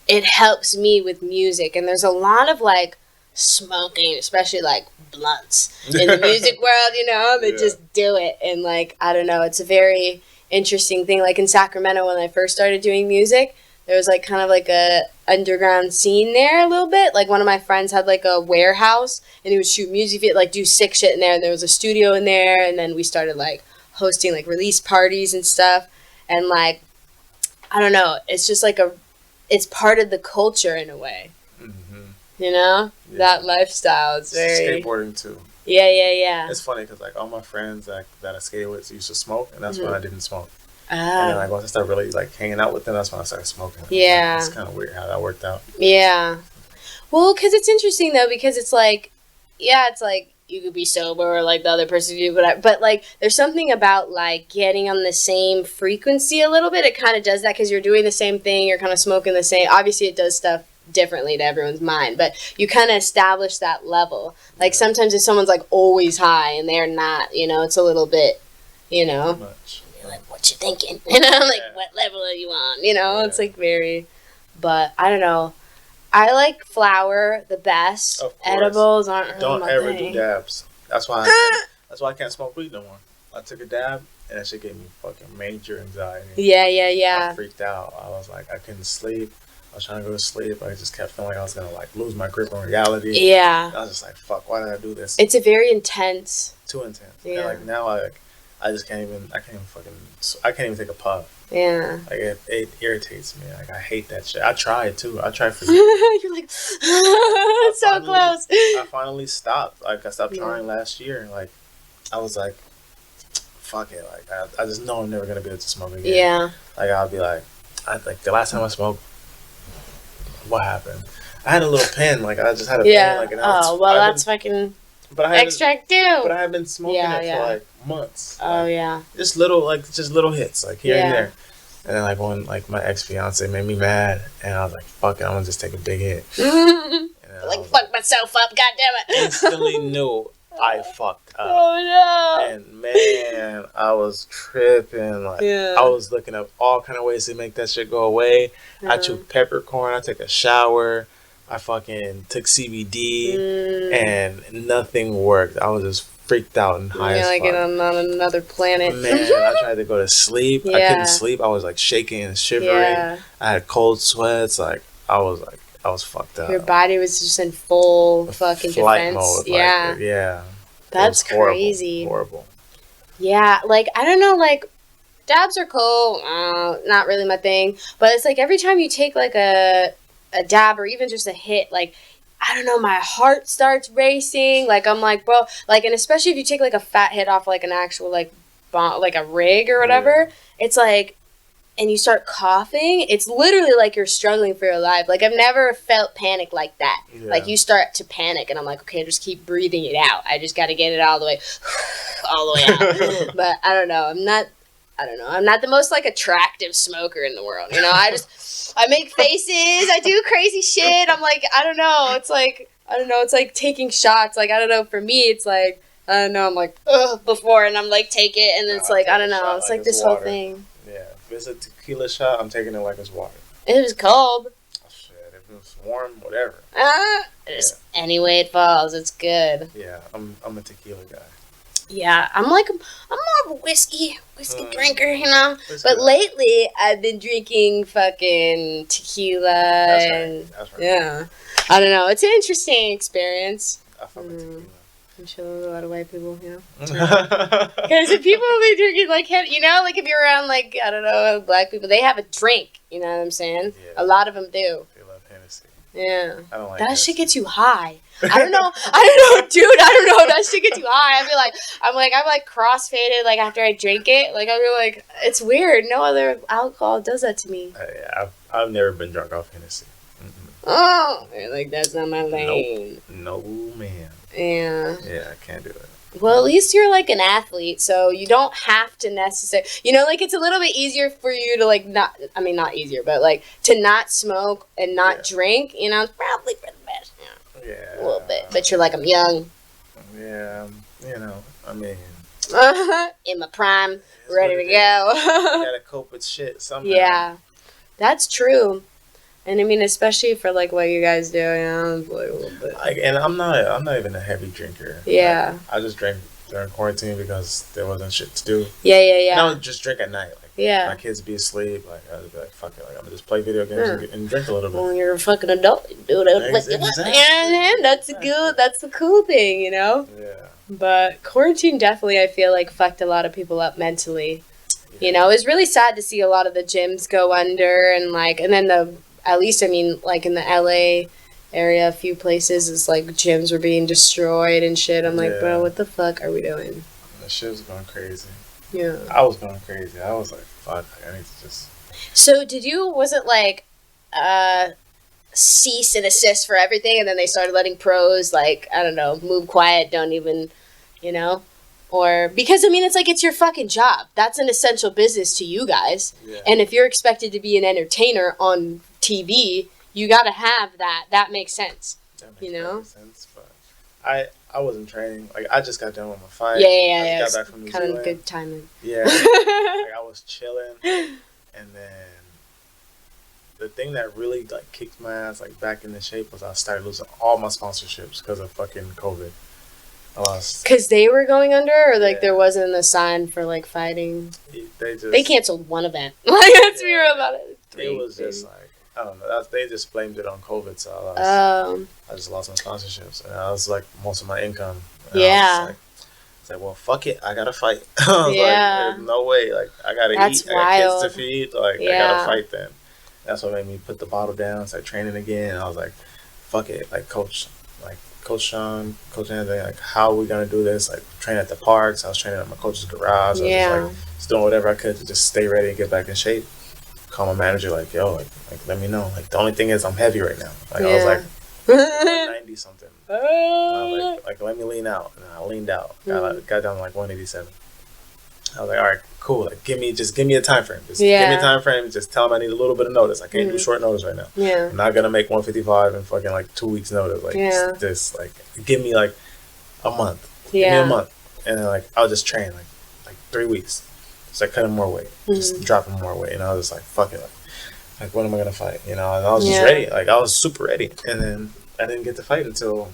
it helps me with music. And there's a lot of, like, smoking, especially, like, blunts in the music world, you know? They just do it. And, like, I don't know. It's a very interesting thing. Like, in Sacramento, when I first started doing music, there was, like, kind of, like, a underground scene there a little bit. Like, one of my friends had, like, a warehouse, and he would shoot music, like, do sick shit in there. And there was a studio in there, and then we started, like, hosting, like, release parties and stuff. And, like, I don't know. It's just, like, it's part of the culture in a way. Mm-hmm. You know? Yeah. That lifestyle is very... Skateboarding, too. Yeah. It's funny, because, like, all my friends that I skated with used to smoke, and that's when I didn't smoke. And then, like, once I started really, like, hanging out with them, that's when I started smoking. Yeah. It's kind of weird how that worked out. Yeah. Well, because it's interesting, though, because it's like, yeah, it's like, you could be sober or, like, the other person do, but, like, there's something about, like, getting on the same frequency a little bit. It kind of does that because you're doing the same thing. You're kind of smoking the same. Obviously, it does stuff differently to everyone's mind, but you kind of establish that level. Like, sometimes if someone's, like, always high and they're not, you know, it's a little bit, you know. Too much. Like, what you thinking? You know, like, what level are you on? You know, it's like very, but I don't know. I like flour the best. Edibles aren't really Don't my ever thing. do dabs. That's why I can't smoke weed no more. I took a dab and that shit gave me fucking major anxiety. Yeah. I freaked out. I was like, I couldn't sleep. I was trying to go to sleep. I just kept feeling like I was gonna like lose my grip on reality. Yeah. I was just like, fuck, why did I do this? It's a very intense. Too intense. Yeah. And like now I just can't even take a puff. Yeah. Like it irritates me. Like I hate that shit. I tried too. I tried for years. You're like, so close. I finally stopped. Like I stopped trying last year. Like I was like, fuck it. Like I just know I'm never gonna be able to smoke again. Yeah. Like I'll be like the last time I smoked, what happened? I had a little pen. Like I just had a pen. Like that's fucking extract too. But I had been smoking it for like months. Oh yeah. Just little hits, like here and there. And then like when like my ex-fiance made me mad, and I was like, fuck it, I'm gonna just take a big hit. Like fuck myself up, goddammit. Instantly knew I fucked up. Oh no. And man, I was tripping. Like I was looking up all kind of ways to make that shit go away. I chewed peppercorn, I took a shower, I fucking took CBD, and nothing worked. I was just freaked out and high as fuck. Like on another planet. Man, I tried to go to sleep. I couldn't sleep. I was like shaking and shivering. I had cold sweats. Like I was fucked up. Your body was just in full fucking flight defense. Mode. Yeah. That's crazy. Horrible. Yeah, like I don't know, like dabs are cool. Not really my thing. But it's like every time you take like a dab or even just a hit, like I don't know, my heart starts racing. Like I'm like, bro, like, and especially if you take like a fat hit off like an actual like bomb, like a rig or whatever, it's like, and you start coughing, it's literally like you're struggling for your life. Like I've never felt panic like that. Like you start to panic and I'm like, okay, just keep breathing it out. I just got to get it all the way out. But I don't know. I'm not the most like attractive smoker in the world. You know, I make faces, I do crazy shit. I'm like, I don't know. It's like taking shots. Like, I don't know. For me, it's like, I don't know. I'm like, ugh, before, and I'm like, take it. And then it's like, I don't know. It's like this whole thing. Yeah. If it's a tequila shot, I'm taking it like it's water. It was cold. Oh, shit. If it was warm, whatever. Just any way it falls, it's good. Yeah. I'm a tequila guy. Yeah, I'm more of a whiskey drinker, you know. But lately, I've been drinking fucking tequila. That's right. Yeah, I don't know. It's an interesting experience. I fuck with tequila. I'm sure a lot of white people, you know. Because if people be drinking like, you know, like if you're around like I don't know, black people, they have a drink. You know what I'm saying? Yeah. A lot of them do. They love Hennessy. Yeah. I don't like that shit gets you high. I don't know, dude. I don't know. That shit gets you high. I'm like crossfaded. Like after I drink it, like I feel like it's weird. No other alcohol does that to me. Yeah, I've never been drunk off Hennessy. Oh, like that's not my lane. No, man. Yeah. Yeah, I can't do it. Well, at least you're like an athlete, so you don't have to necessarily, you know, like it's a little bit easier for you to like not easier, but like to not smoke and not drink, you know, it's probably for the best. Yeah. A little bit, but you're like, I'm young. Yeah, you know, I mean, in my prime, ready to go. You gotta cope with shit somehow. Yeah, that's true. And I mean, especially for like what you guys do, you know, it's like a little bit. Like, and I'm not even a heavy drinker. Yeah. Like, I just drank during quarantine because there wasn't shit to do. Yeah. And I would just drink at night. Like, my kids be asleep. Like, I would be like, fuck it. Like, I'm gonna just play video games and drink a little bit. When you're a fucking adult, you do that. Exactly. That's the cool thing, you know? Yeah. But quarantine definitely, I feel like, fucked a lot of people up mentally. Yeah. You know, it's really sad to see a lot of the gyms go under and then at least, I mean, like in the LA area, a few places, it's like gyms were being destroyed and shit. I'm like, bro, what the fuck are we doing? That shit was going crazy. Yeah. I was going crazy. I was like, fuck, I need to just... So was it like, cease and assist for everything, and then they started letting pros, like, I don't know, move quiet, don't even, you know? Or, because, I mean, it's like, it's your fucking job. That's an essential business to you guys. Yeah. And if you're expected to be an entertainer on TV, you gotta have that. That makes sense. That makes sense, but I wasn't training. Like, I just got done with my fight. Yeah. I just got back from New Zealand. Kind of good timing. Yeah. Like, I was chilling, and then the thing that really, like, kicked my ass, like, back into shape was I started losing all my sponsorships because of fucking COVID. Because they were going under, or like there wasn't a sign for like fighting. They canceled one event. Like, let's be real about it. It was just like, I don't know. They just blamed it on COVID, so I just lost my sponsorships, and I was like most of my income. Yeah. It's like, well, fuck it, I gotta fight. I was like, there's no way. Like, I gotta eat. I got kids to feed. Like, I gotta fight then. That's what made me put the bottle down, start training again. And I was like, fuck it, like Coach Sean, Coach Anthony, like, how are we gonna do this? Like, train at the parks. I was training at my coach's garage. I was just doing whatever I could to just stay ready and get back in shape. Call my manager, like, yo, like let me know. Like, the only thing is I'm heavy right now. Like, I was like 190 something. And I was like, let me lean out. And I leaned out. Got down to like 187. I was like, all right, cool. Like, give me a time frame. Just give me a time frame. Just tell them I need a little bit of notice. I can't do short notice right now. Yeah. I'm not gonna make 155 in fucking like 2 weeks notice. Like, this, like, give me like a month. Give me a month, and then like I'll just train like 3 weeks. Just like cutting more weight, just dropping more weight, and I was just like, fuck it, like when am I gonna fight? You know, and I was just ready. Like, I was super ready, and then I didn't get to fight until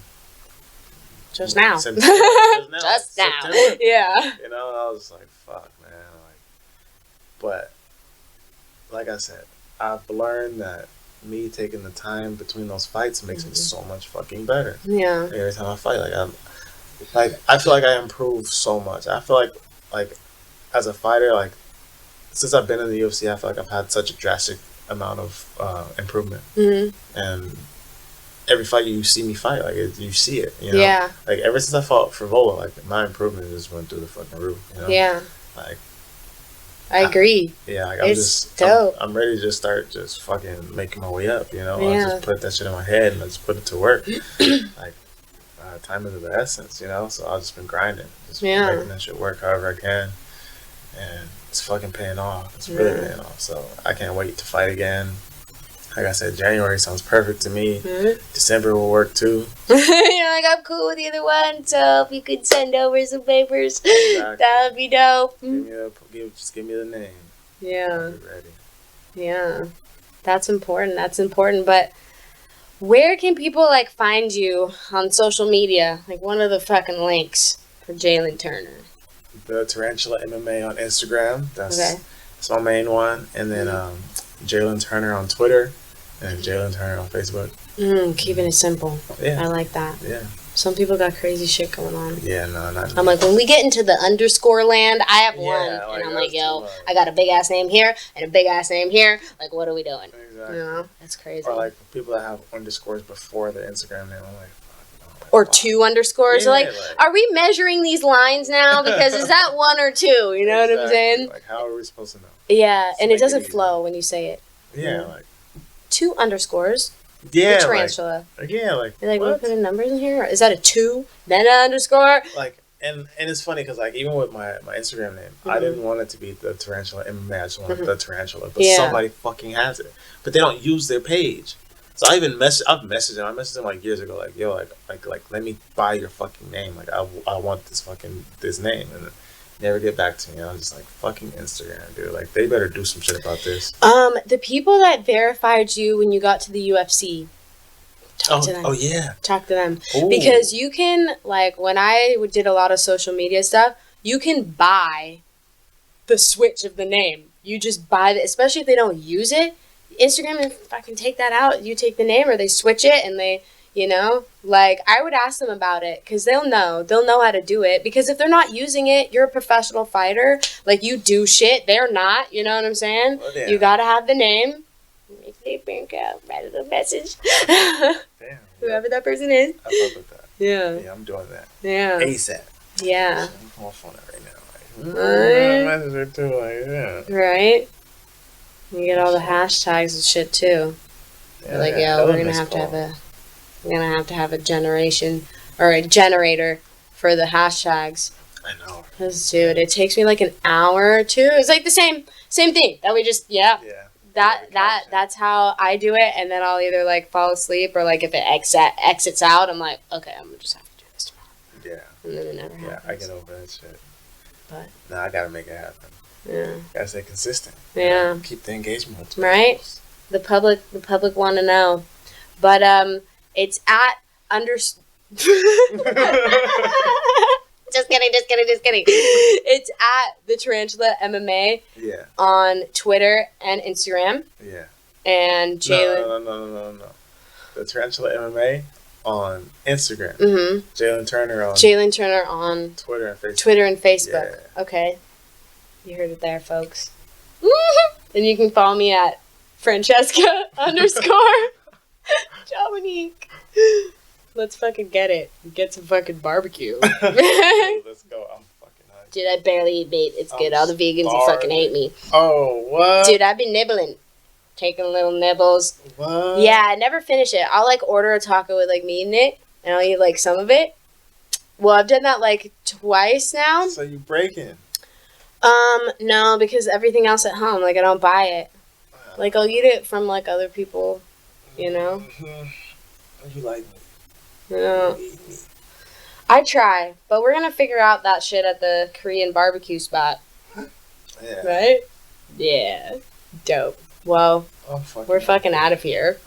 just now. September. Just now. September. Yeah. You know, and I was like, fuck, man. Like, but like I said, I've learned that me taking the time between those fights makes me so much fucking better. Yeah. Every time I fight, I feel like I improve so much. I feel like as a fighter, like, since I've been in the UFC, I feel like I've had such a drastic amount of improvement. And every fight you see me fight, like, you see it, you know? Yeah. Like, ever since I fought for Vola, like, my improvement just went through the fucking roof, you know? Yeah. Like, I agree. Like, it's dope. I'm ready to just start just fucking making my way up, you know? I just put that shit in my head and I just put it to work. Like, time is of the essence, you know? So I've just been grinding, just making that shit work however I can. And it's fucking paying off. It's really paying off. So I can't wait to fight again. Like I said, January sounds perfect to me. December will work too. You're like, I'm cool with either one, so if you could send over some papers, that would be dope. Just give me the name. Yeah. I'll be ready. Yeah. That's important. But where can people, like, find you on social media? Like, one of the fucking links for Jalin Turner. The Tarantula MMA on Instagram. That's my main one. And then Jalin Turner on Twitter. And Jalin Turner on Facebook. Keeping it simple. Yeah. I like that. Yeah. Some people got crazy shit going on. Yeah, no, not I'm like, when we get into the underscore land, I have one. And I'm like, yo, I got a big ass name here and a big ass name here. Like, what are we doing? Exactly. You know? That's crazy. Or like people that have underscores before their Instagram name. I'm like, or 2 underscores. Like, are we measuring these lines now? Because is that 1 or 2? You know what I'm saying? Like, how are we supposed to know? Yeah, and it doesn't flow when you say it. Yeah, like 2 underscores. Yeah, the tarantula. Like you're like, what? We put in numbers in here? Is that a 2? Then an underscore? Like, and it's funny because, like, even with my Instagram name, I didn't want it to be the Tarantula MMA. I just wanted the Tarantula, but somebody fucking has it. But they don't use their page. So I've messaged him. I messaged him like years ago, like, yo, like, let me buy your fucking name. Like, I want this name, and never get back to me. I was just like, fucking Instagram, dude. Like, they better do some shit about this. The people that verified you when you got to the UFC, talk to them. Oh yeah, talk to them. Ooh. Because you can, like, when I did a lot of social media stuff, you can buy the switch of the name. You just buy it, especially if they don't use it. Instagram, if I can take that out, you take the name, or they switch it, and they, you know, like, I would ask them about it, because they'll know how to do it, because if they're not using it, you're a professional fighter, like, you do shit, they're not, you know what I'm saying? Well, you gotta have the name. Make the bank out, write a little message. Damn. Whoever that person is. I fuck with that. Yeah. Yeah, I'm doing that. Yeah. ASAP. Yeah. I'm off on it right now. Like, message her too, like, yeah. Right? You get all the hashtags and shit too. Yeah, like, yo, we're gonna have to have a generation or a generator for the hashtags. I know. Cause, dude, it takes me like an hour or two. It's like the same thing that we just that's how I do it, and then I'll either like fall asleep, or like if it exits out, I'm like, okay, I'm gonna just have to do this tomorrow. Yeah. And then it never happens. Yeah, I get over that shit. But I gotta make it happen. Yeah. Gotta stay consistent. Yeah. Keep the engagement. Right? The public want to know. But it's at just kidding. It's at the Tarantula MMA. Yeah. On Twitter and Instagram. Yeah. And Jalin. No. The Tarantula MMA on Instagram. Mm-hmm. Jalin Turner on Twitter and Facebook. Yeah. Okay. You heard it there, folks. And you can follow me at Francesca _ Dominique. Let's fucking get it. Get some fucking barbecue. Let's go. I'm fucking hungry. Dude, I barely eat meat. It's good. All the vegans who fucking hate me. Oh, what? Dude, I've been nibbling. Taking little nibbles. What? Yeah, I never finish it. I'll like order a taco with like meat in it, and I'll eat like some of it. Well, I've done that like twice now. So you breaking? No, because everything else at home, like, I don't buy it. Like, I'll eat it from, like, other people, you know? Mm-hmm. You like me. Yeah. I try, but we're gonna figure out that shit at the Korean barbecue spot. Yeah. Right? Yeah. Dope. Well, we're fucking out of here.